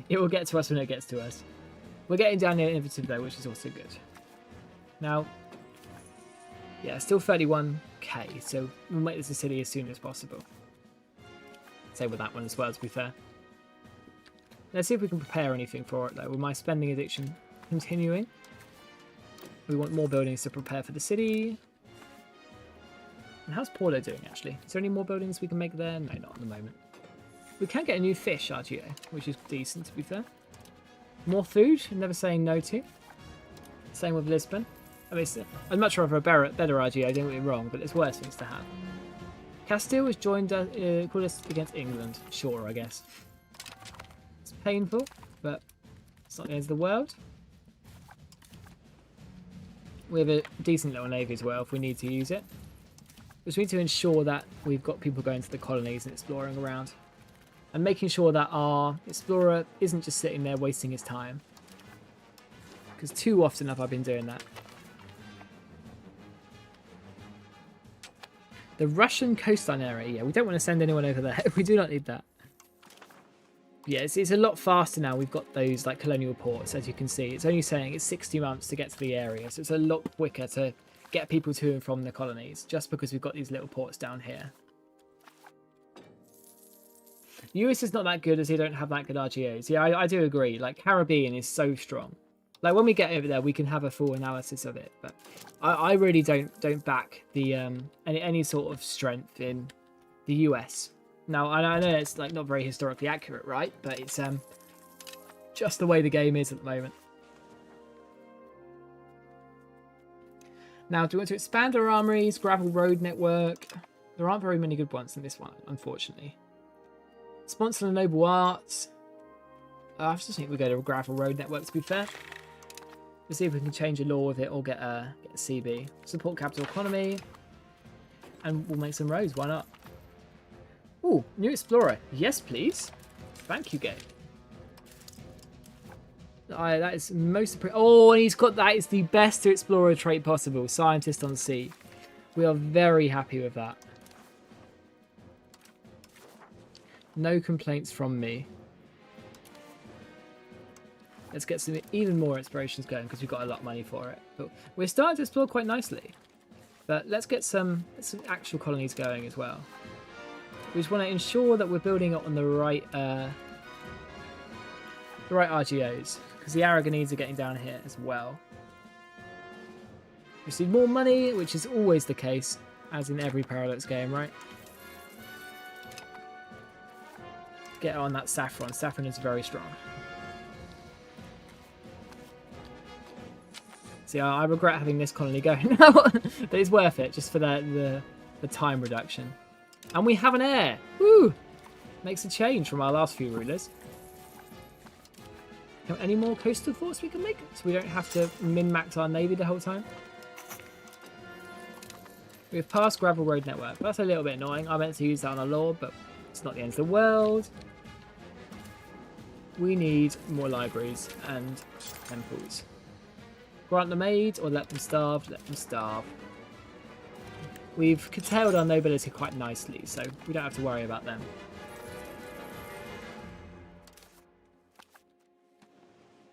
It will get to us when it gets to us. We're getting down near innovative though, which is also good. Now, yeah, still 31k, so we'll make this a city as soon as possible. Same with that one as well, to be fair. Let's see if we can prepare anything for it though. With my spending addiction continuing, we want more buildings to prepare for the city. And how's Porto doing actually? Is there any more buildings we can make there? No, not at the moment. We can get a new fish RGO, which is decent to be fair. More food, I'm never saying no to. Same with Lisbon. I mean, I'd much rather a better RGO, don't get me wrong, but there's worse things to have. Castile has joined us against England. Sure, I guess. It's painful, but it's not the end of the world. We have a decent little navy as well if we need to use it. We just need to ensure that we've got people going to the colonies and exploring around. And making sure that our explorer isn't just sitting there wasting his time. Because too often have I been doing that. The Russian coastline area. Yeah, we don't want to send anyone over there. We do not need that. Yeah, it's a lot faster now. We've got those like colonial ports, as you can see. It's only saying it's 60 months to get to the area. So it's a lot quicker to get people to and from the colonies. Just because we've got these little ports down here. US is not that good as they don't have that good RGOs. Yeah, I do agree. Like, Caribbean is so strong. Like, when we get over there, we can have a full analysis of it. But I really don't back the any sort of strength in the US. Now, I know it's like not very historically accurate, right? But it's just the way the game is at the moment. Now, do we want to expand our armories, gravel road network? There aren't very many good ones in this one, unfortunately. Sponsor the noble arts. I just think we go to a gravel road network, to be fair. Let's see if we can change a law with it or get a CB. Support capital economy. And we'll make some roads, why not? Ooh, new explorer. Yes, please. Thank you, game. That is most... Oh, and he's got... That is the best explorer trait possible. Scientist on sea. We are very happy with that. No complaints from me. Let's get some even more explorations going because we've got a lot of money for it. But we're starting to explore quite nicely. But let's get some actual colonies going as well. We just want to ensure that we're building it on the right RGOs, because the Aragonese are getting down here as well. We need more money, which is always the case, as in every Paradox game, right? Get on that saffron. Saffron is very strong. See, I regret having this colony going now, but it's worth it just for the time reduction. And we have an heir. Woo! Makes a change from our last few rulers. Any more coastal forts we can make, so we don't have to min-max our navy the whole time? We've passed gravel road network. That's a little bit annoying. I meant to use that on a lord, but it's not the end of the world. We need more libraries and temples. Grant them aid or let them starve. Let them starve. We've curtailed our nobility quite nicely, so we don't have to worry about them.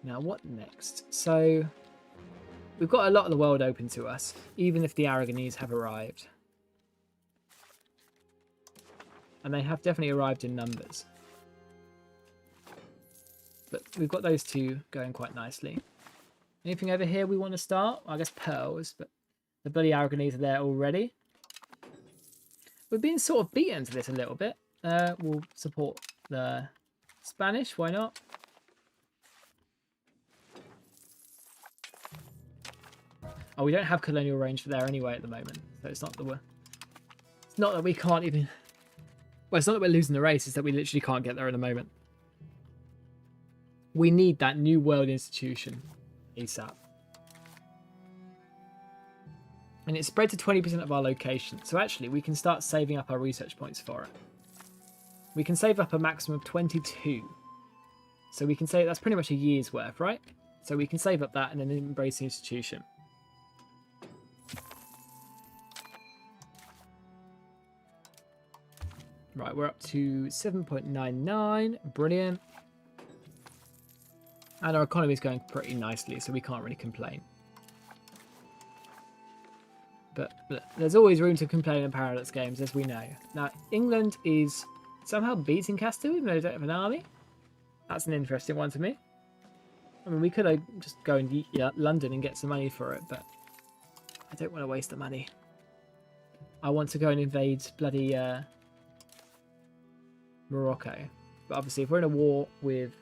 Now, what next? So, we've got a lot of the world open to us, even if the Aragonese have arrived. And they have definitely arrived in numbers. But we've got those two going quite nicely. Anything over here we want to start? I guess pearls, but the bloody Aragonese are there already. We're being sort of beaten to this a little bit. We'll support the Spanish, why not? Oh, we don't have colonial range for there anyway at the moment, so it's not that we can't even. Well, it's not that we're losing the race; it's that we literally can't get there at the moment. We need that new world institution ASAP, and it's spread to 20% of our location. So actually, we can start saving up our research points for it. We can save up a maximum of 22, so we can say that's pretty much a year's worth, right? So we can save up that and then embrace the institution. Right, we're up to 7.99. Brilliant. And our economy is going pretty nicely, so we can't really complain. But look, there's always room to complain in Paradox games, as we know. Now, England is somehow beating Castile, even though they don't have an army. That's an interesting one to me. I mean, we could just go and London and get some money for it, but I don't want to waste the money. I want to go and invade bloody Morocco. But obviously, if we're in a war with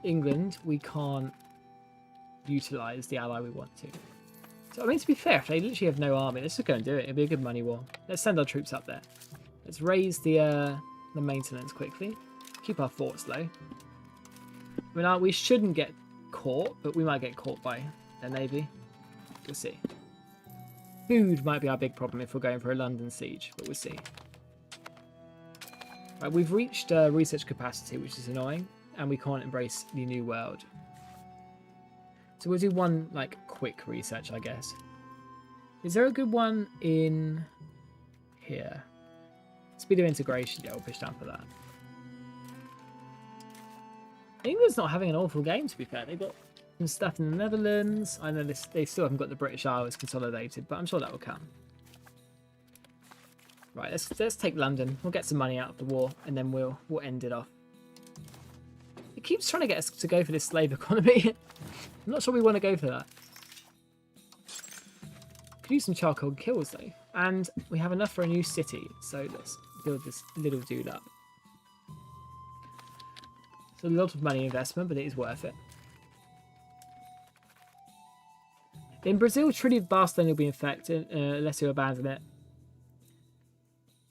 England, we can't utilise the ally we want to. So, I mean, to be fair, if they literally have no army, let's just go and do it. It'll be a good money war. Let's send our troops up there. Let's raise the maintenance quickly. Keep our forts low. I mean, we shouldn't get caught, but we might get caught by their navy. We'll see. Food might be our big problem if we're going for a London siege, but we'll see. Right, we've reached research capacity, which is annoying, and we can't embrace the new world. So we'll do one, like, quick research, I guess. Is there a good one in here? Speed of integration, yeah, we'll push down for that. England's not having an awful game, to be fair. They've got some stuff in the Netherlands. I know they still haven't got the British Isles consolidated, but I'm sure that will come. Right, let's take London. We'll get some money out of the war, and then we'll end it off. It keeps trying to get us to go for this slave economy. I'm not sure we want to go for that. Could use some charcoal kills though, and we have enough for a new city. So let's build this little dude up. It's a lot of money investment, but it is worth it. In Brazil, Trinity of Barcelona will be infected unless you abandon it.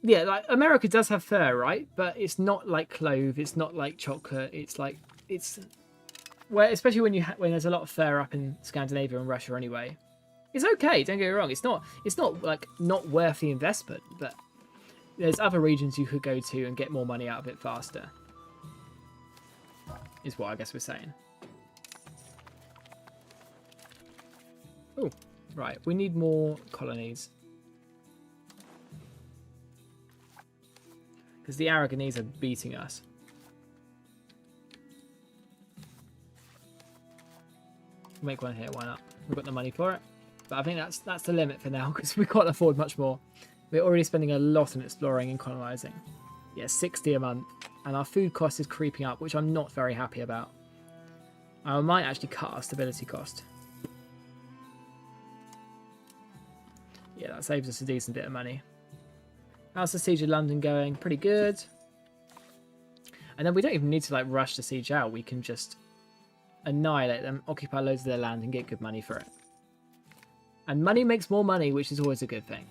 Yeah, like America does have fur, right? But it's not like clove. It's not like chocolate. It's like well, especially when there's a lot of fur up in Scandinavia and Russia anyway. It's okay. Don't get me wrong. It's not like not worth the investment. But there's other regions you could go to and get more money out of it faster. Is what I guess we're saying. Oh, right. We need more colonies. Because the Aragonese are beating us. We'll make one here. Why not? We've got the money for it. But I think that's the limit for now because we can't afford much more. We're already spending a lot on exploring and colonizing. Yeah, 60 a month. And our food cost is creeping up, which I'm not very happy about. I might actually cut our stability cost. Yeah, that saves us a decent bit of money. How's the siege of London going? Pretty good. And then we don't even need to like rush the siege out. We can just annihilate them, occupy loads of their land and get good money for it. And money makes more money, which is always a good thing.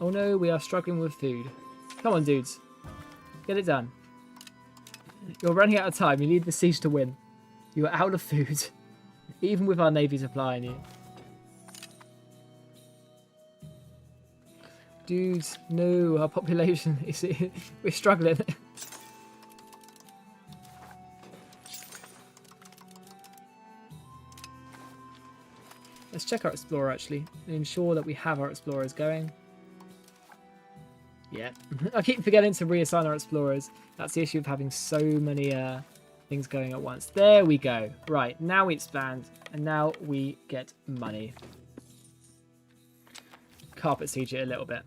Oh no, we are struggling with food. Come on, dudes. Get it done. You're running out of time. You need the siege to win. You are out of food. Even with our navy supplying you. Dudes, no, our population is... we're struggling. Let's check our explorer actually and ensure that we have our explorers going. Yeah, I keep forgetting to reassign our explorers. That's the issue of having so many things going at once. There we go. Right, now we expand and now we get money. Carpet siege it a little bit.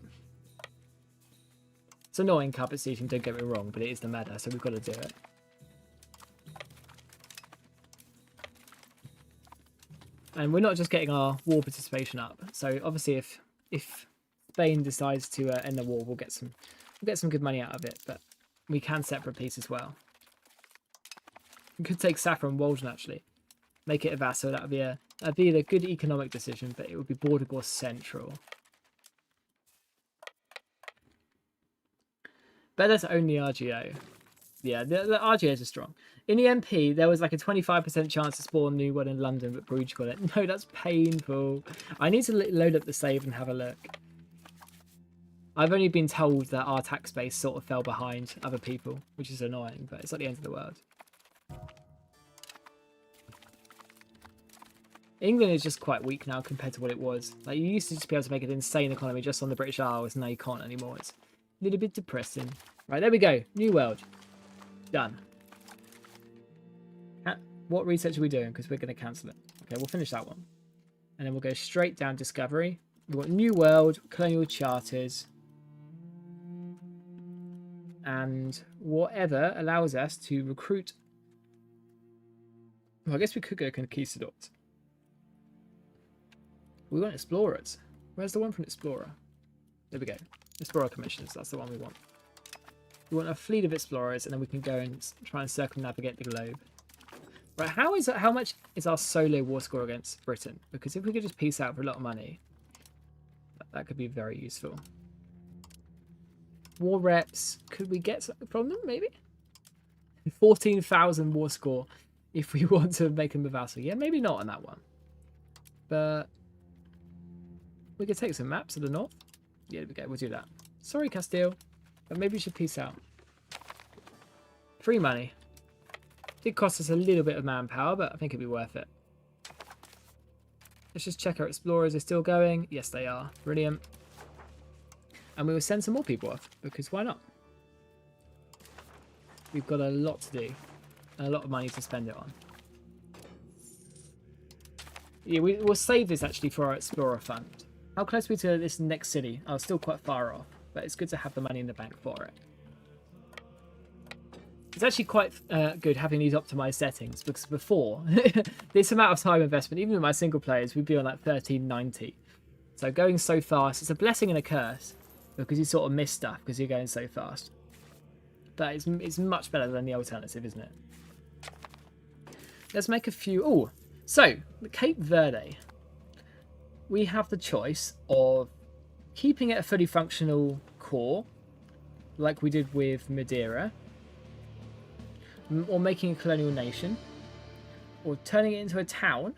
It's annoying carpet sieging, don't get me wrong, but it is the meta, so we've got to do it. And we're not just getting our war participation up. So obviously, if Spain decides to end the war, we'll get some good money out of it. But we can separate peace as well. We could take Saffron Walden actually, make it a vassal. That'd be the good economic decision, but it would be Portugal central. Better to own the RGO. Yeah, the RGOs are strong. In the MP, there was like a 25% chance to spawn a new one in London, but Bruges got it. No, that's painful. I need to load up the save and have a look. I've only been told that our tax base sort of fell behind other people, which is annoying, but it's not the end of the world. England is just quite weak now compared to what it was. Like, you used to just be able to make an insane economy just on the British Isles, and now you can't anymore. It's a little bit depressing. Right, there we go. New world. Done. What research are we doing? Because we're going to cancel it. Okay, we'll finish that one. And then we'll go straight down Discovery. We've got New World, Colonial Charters. And whatever allows us to recruit. Well, I guess we could go Conquistadors. We want Explorers. Where's the one from Explorer? There we go. Explorer Commissioners. That's the one we want. We want a fleet of explorers, and then we can go and try and circumnavigate the globe. Right, how much is our solo war score against Britain? Because if we could just peace out for a lot of money, that could be very useful. War reps, could we get something from them, maybe? 14,000 war score if we want to make them a vassal. Yeah, maybe not on that one. But we could take some maps of the north. Yeah, there we go, we'll do that. Sorry, Castile. But maybe we should peace out. Free money. Did cost us a little bit of manpower, but I think it'd be worth it. Let's just check our explorers are still going. Yes, they are. Brilliant. And we will send some more people off, because why not? We've got a lot to do. And a lot of money to spend it on. Yeah, we'll save this actually for our explorer fund. How close are we to this next city? Oh, still quite far off. But it's good to have the money in the bank for it. It's actually quite good having these optimized settings, because before, this amount of time investment, even with my single players, we'd be on like 1390. So going so fast, it's a blessing and a curse, because you sort of miss stuff because you're going so fast. But it's much better than the alternative, isn't it? Let's make a few... Oh, so, Cape Verde. We have the choice of keeping it a fully functional core, like we did with Madeira, or making a colonial nation, or turning it into a town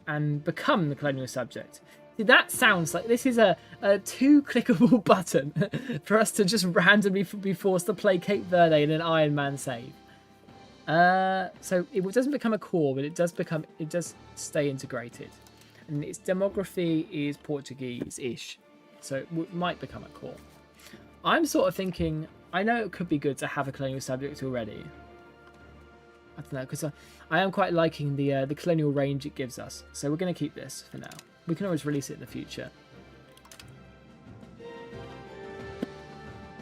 and become the colonial subject. See, that sounds like this is a two-clickable button for us to just randomly be forced to play Cape Verde in an Iron Man save. So it doesn't become a core, but it does stay integrated, and its demography is Portuguese-ish. So it might become a core. I'm sort of thinking, I know it could be good to have a colonial subject already. I don't know, because I am quite liking the colonial range it gives us. So we're going to keep this for now. We can always release it in the future.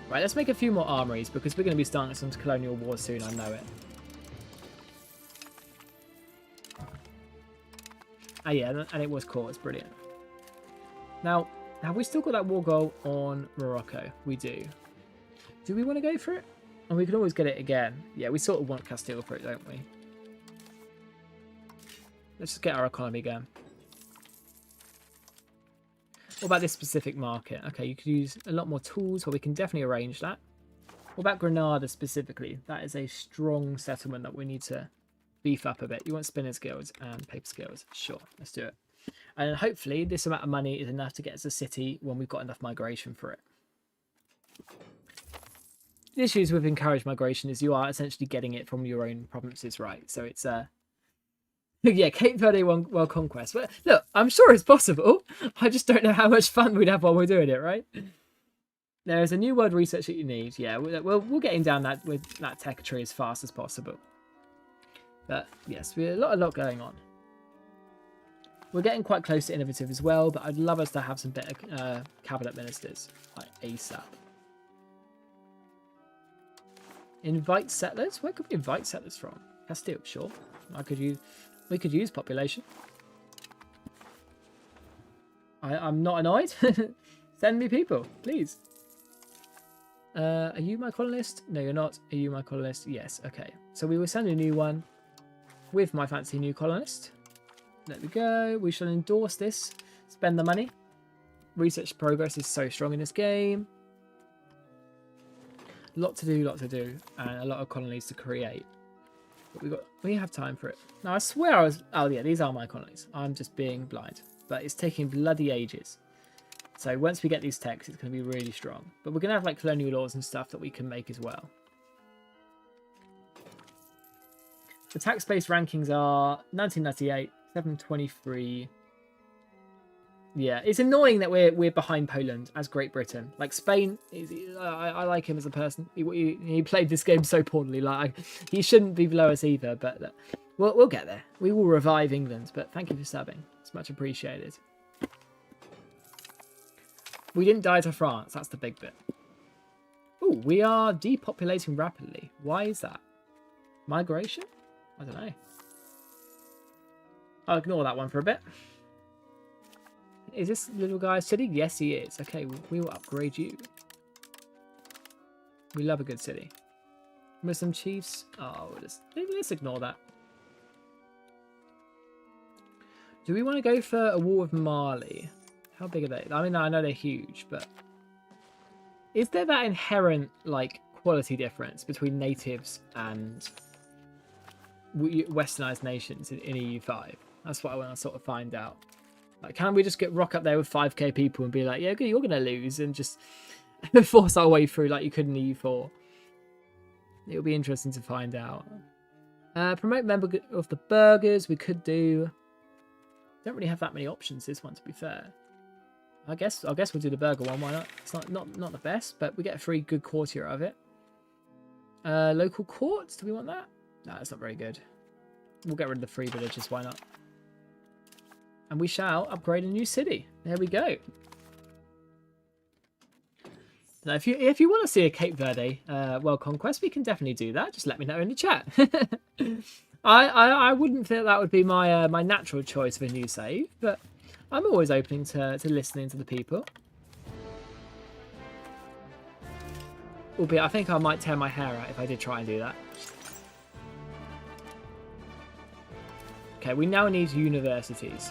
Right, let's make a few more armories because we're going to be starting some colonial wars soon, I know it. Oh yeah, and it was cool, it's brilliant. Now, have we still got that war goal on Morocco? We do. Do we want to go for it? And we can always get it again. Yeah, we sort of want Castile for it, don't we? Let's just get our economy going. What about this specific market? Okay, you could use a lot more tools, but we can definitely arrange that. What about Granada specifically? That is a strong settlement that we need to beef up a bit. You want spinner skills and paper skills? Sure, let's do it. And hopefully this amount of money is enough to get us a city when we've got enough migration for it. The issues with encouraged migration is you are essentially getting it from your own provinces, right? So it's yeah, Cape Verde world conquest. But look, I'm sure it's possible. I just don't know how much fun we'd have while we're doing it, right? There is a new word research that you need. Yeah, we'll get him down that with that tech tree as fast as possible. But yes, we have a lot going on. We're getting quite close to innovative as well, but I'd love us to have some better cabinet ministers, like ASAP. Invite settlers? Where could we invite settlers from? Castile, sure. We could use population. I'm not annoyed. Send me people, please. Are you my colonist? No, you're not. Are you my colonist? Yes, okay. So we will send a new one with my fancy new colonist. There we go. We shall endorse this. Spend the money. Research progress is so strong in this game. Lot to do, and a lot of colonies to create. But we have time for it. Now I swear I was. Oh yeah, these are my colonies. I'm just being blind, but it's taking bloody ages. So once we get these techs, it's going to be really strong. But we're going to have like colonial laws and stuff that we can make as well. The tax-based rankings are 1998, 723. Yeah, it's annoying that we're behind Poland as Great Britain. Like Spain, I like him as a person. He played this game so poorly. Like he shouldn't be below us either. But we'll get there. We will revive England. But thank you for subbing. It's much appreciated. We didn't die to France. That's the big bit. Oh, we are depopulating rapidly. Why is that? Migration? I don't know. I'll ignore that one for a bit. Is this little guy city? Yes, he is. Okay, we will upgrade you. We love a good city. Muslim chiefs. Oh, let's ignore that. Do we want to go for a war with Mali? How big are they? I mean, I know they're huge, but is there that inherent like quality difference between natives and westernized nations in EU5? That's what I want to sort of find out. Like, can we just rock up there with 5k people and be like, yeah, you're going to lose, and just force our way through like you could in EU4? It'll be interesting to find out. Promote member of the burgers. We could do. Don't really have that many options this one, to be fair. I guess we'll do the burger one. Why not? It's not the best, but we get a free good courtier out of it. Local courts. Do we want that? No, it's not very good. We'll get rid of the free villages. Why not? And we shall upgrade a new city. There we go. Now, if you want to see a Cape Verde world conquest, we can definitely do that. Just let me know in the chat. I wouldn't think that would be my my natural choice of a new save, but I'm always open to listening to the people. Albeit, I think I might tear my hair out if I did try and do that. Okay, we now need universities.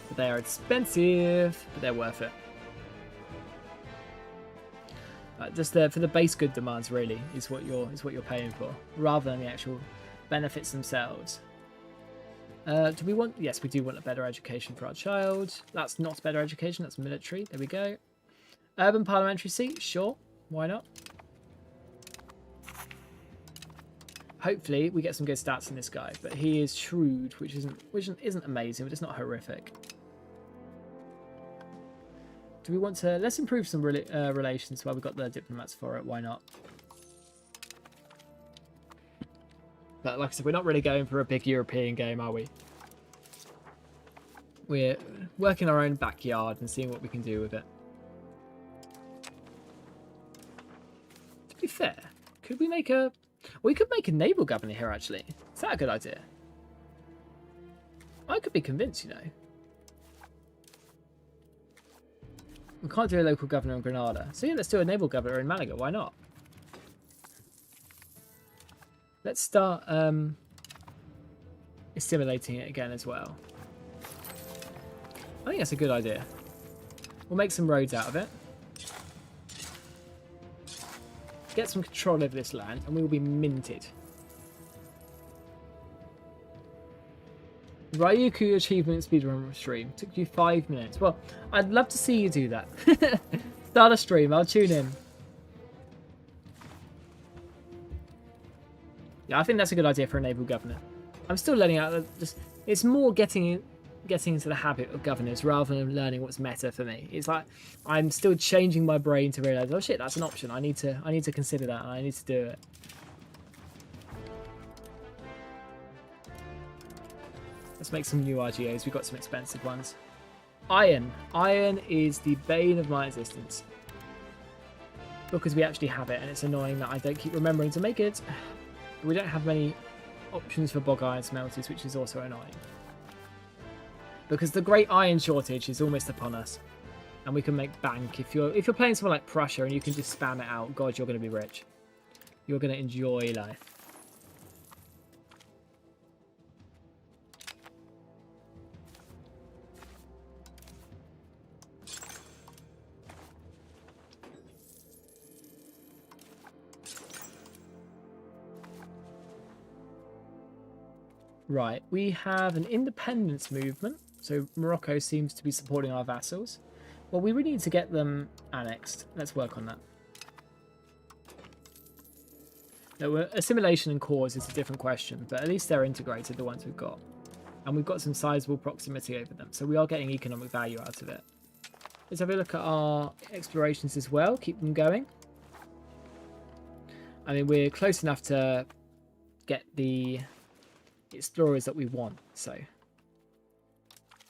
But they are expensive, but they're worth it. Just for the base good demands, really, is what you're paying for, rather than the actual benefits themselves. Do we want? Yes, we do want a better education for our child. That's not better education. That's military. There we go. Urban parliamentary seat. Sure, why not? Hopefully, we get some good stats in this guy. But he is shrewd, which isn't amazing, but it's not horrific. Do we want to... Let's improve some relations while we've got the diplomats for it. Why not? But like I said, we're not really going for a big European game, are we? We're working our own backyard and seeing what we can do with it. To be fair, could we make a... We could make a naval governor here, actually. Is that a good idea? I could be convinced, you know. We can't do a local governor in Granada. So yeah, let's do a naval governor in Malaga. Why not? Let's start assimilating it again as well. I think that's a good idea. We'll make some roads out of it. Get some control over this land and we will be minted. Ryuku achievement speedrun stream. Took you 5 minutes. Well, I'd love to see you do that. Start a stream. I'll tune in. Yeah, I think that's a good idea for a naval governor. I'm still learning out. It's more getting into the habit of governors rather than learning what's meta for me. It's like I'm still changing my brain to realise, oh shit, that's an option. I need to consider that and I need to do it. Let's make some new RGOs. We've got some expensive ones. Iron. Iron is the bane of my existence. Because we actually have it and it's annoying that I don't keep remembering to make it. We don't have many options for bog iron smelters, which is also annoying. Because the great iron shortage is almost upon us. And we can make bank. If you're playing something like Prussia and you can just spam it out, God, you're going to be rich. You're going to enjoy life. Right, we have an independence movement. So Morocco seems to be supporting our vassals. Well, we really need to get them annexed. Let's work on that. No, assimilation and cause is a different question, but at least they're integrated, the ones we've got. And we've got some sizable proximity over them, so we are getting economic value out of it. Let's have a look at our explorations as well, keep them going. I mean, we're close enough to get the explorers that we want, so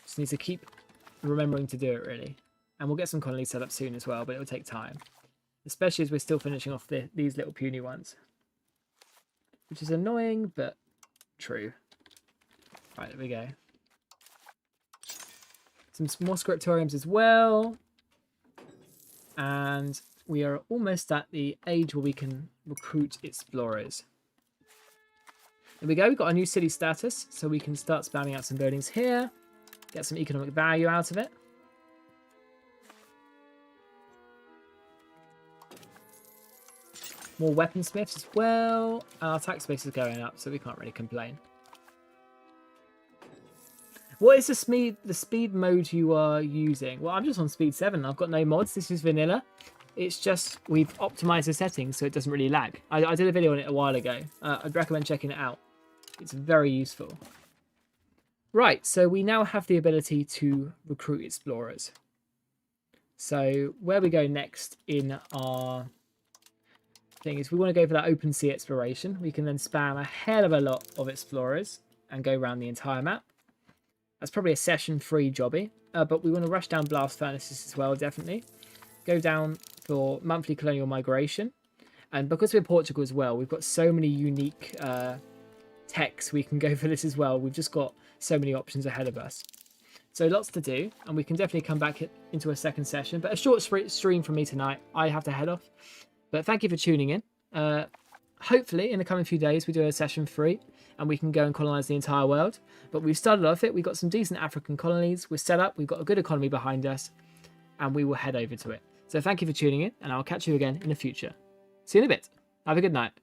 just need to keep remembering to do it, really. And we'll get some colonies set up soon as well, but it will take time, especially as we're still finishing off these little puny ones, which is annoying but true. Right, there we go. Some more scriptoriums as well, and we are almost at the age where we can recruit explorers. There we go, we've got a new city status, so we can start spamming out some buildings here, get some economic value out of it. More weaponsmiths as well. Our tax base is going up, so we can't really complain. What is the speed mode you are using? Well, I'm just on speed 7. I've got no mods. This is vanilla. It's just we've optimized the settings so it doesn't really lag. I did a video on it a while ago. I'd recommend checking it out. It's very useful. Right, so we now have the ability to recruit explorers. So where we go next in our thing is we want to go for that open sea exploration. We can then spam a hell of a lot of explorers and go around the entire map. That's probably a session-free jobby, but we want to rush down blast furnaces as well, definitely. Go down for monthly colonial migration. And because we're Portugal as well, we've got so many unique techs we can go for this as well. We've just got so many options ahead of us. So lots to do, and we can definitely come back into a second session. But a short stream from me tonight. I have to head off. But thank you for tuning in. Hopefully, in the coming few days, we do a session 3, and we can go and colonize the entire world. But we've started off it. We've got some decent African colonies. We're set up. We've got a good economy behind us, and we will head over to it. So thank you for tuning in, and I'll catch you again in the future. See you in a bit. Have a good night.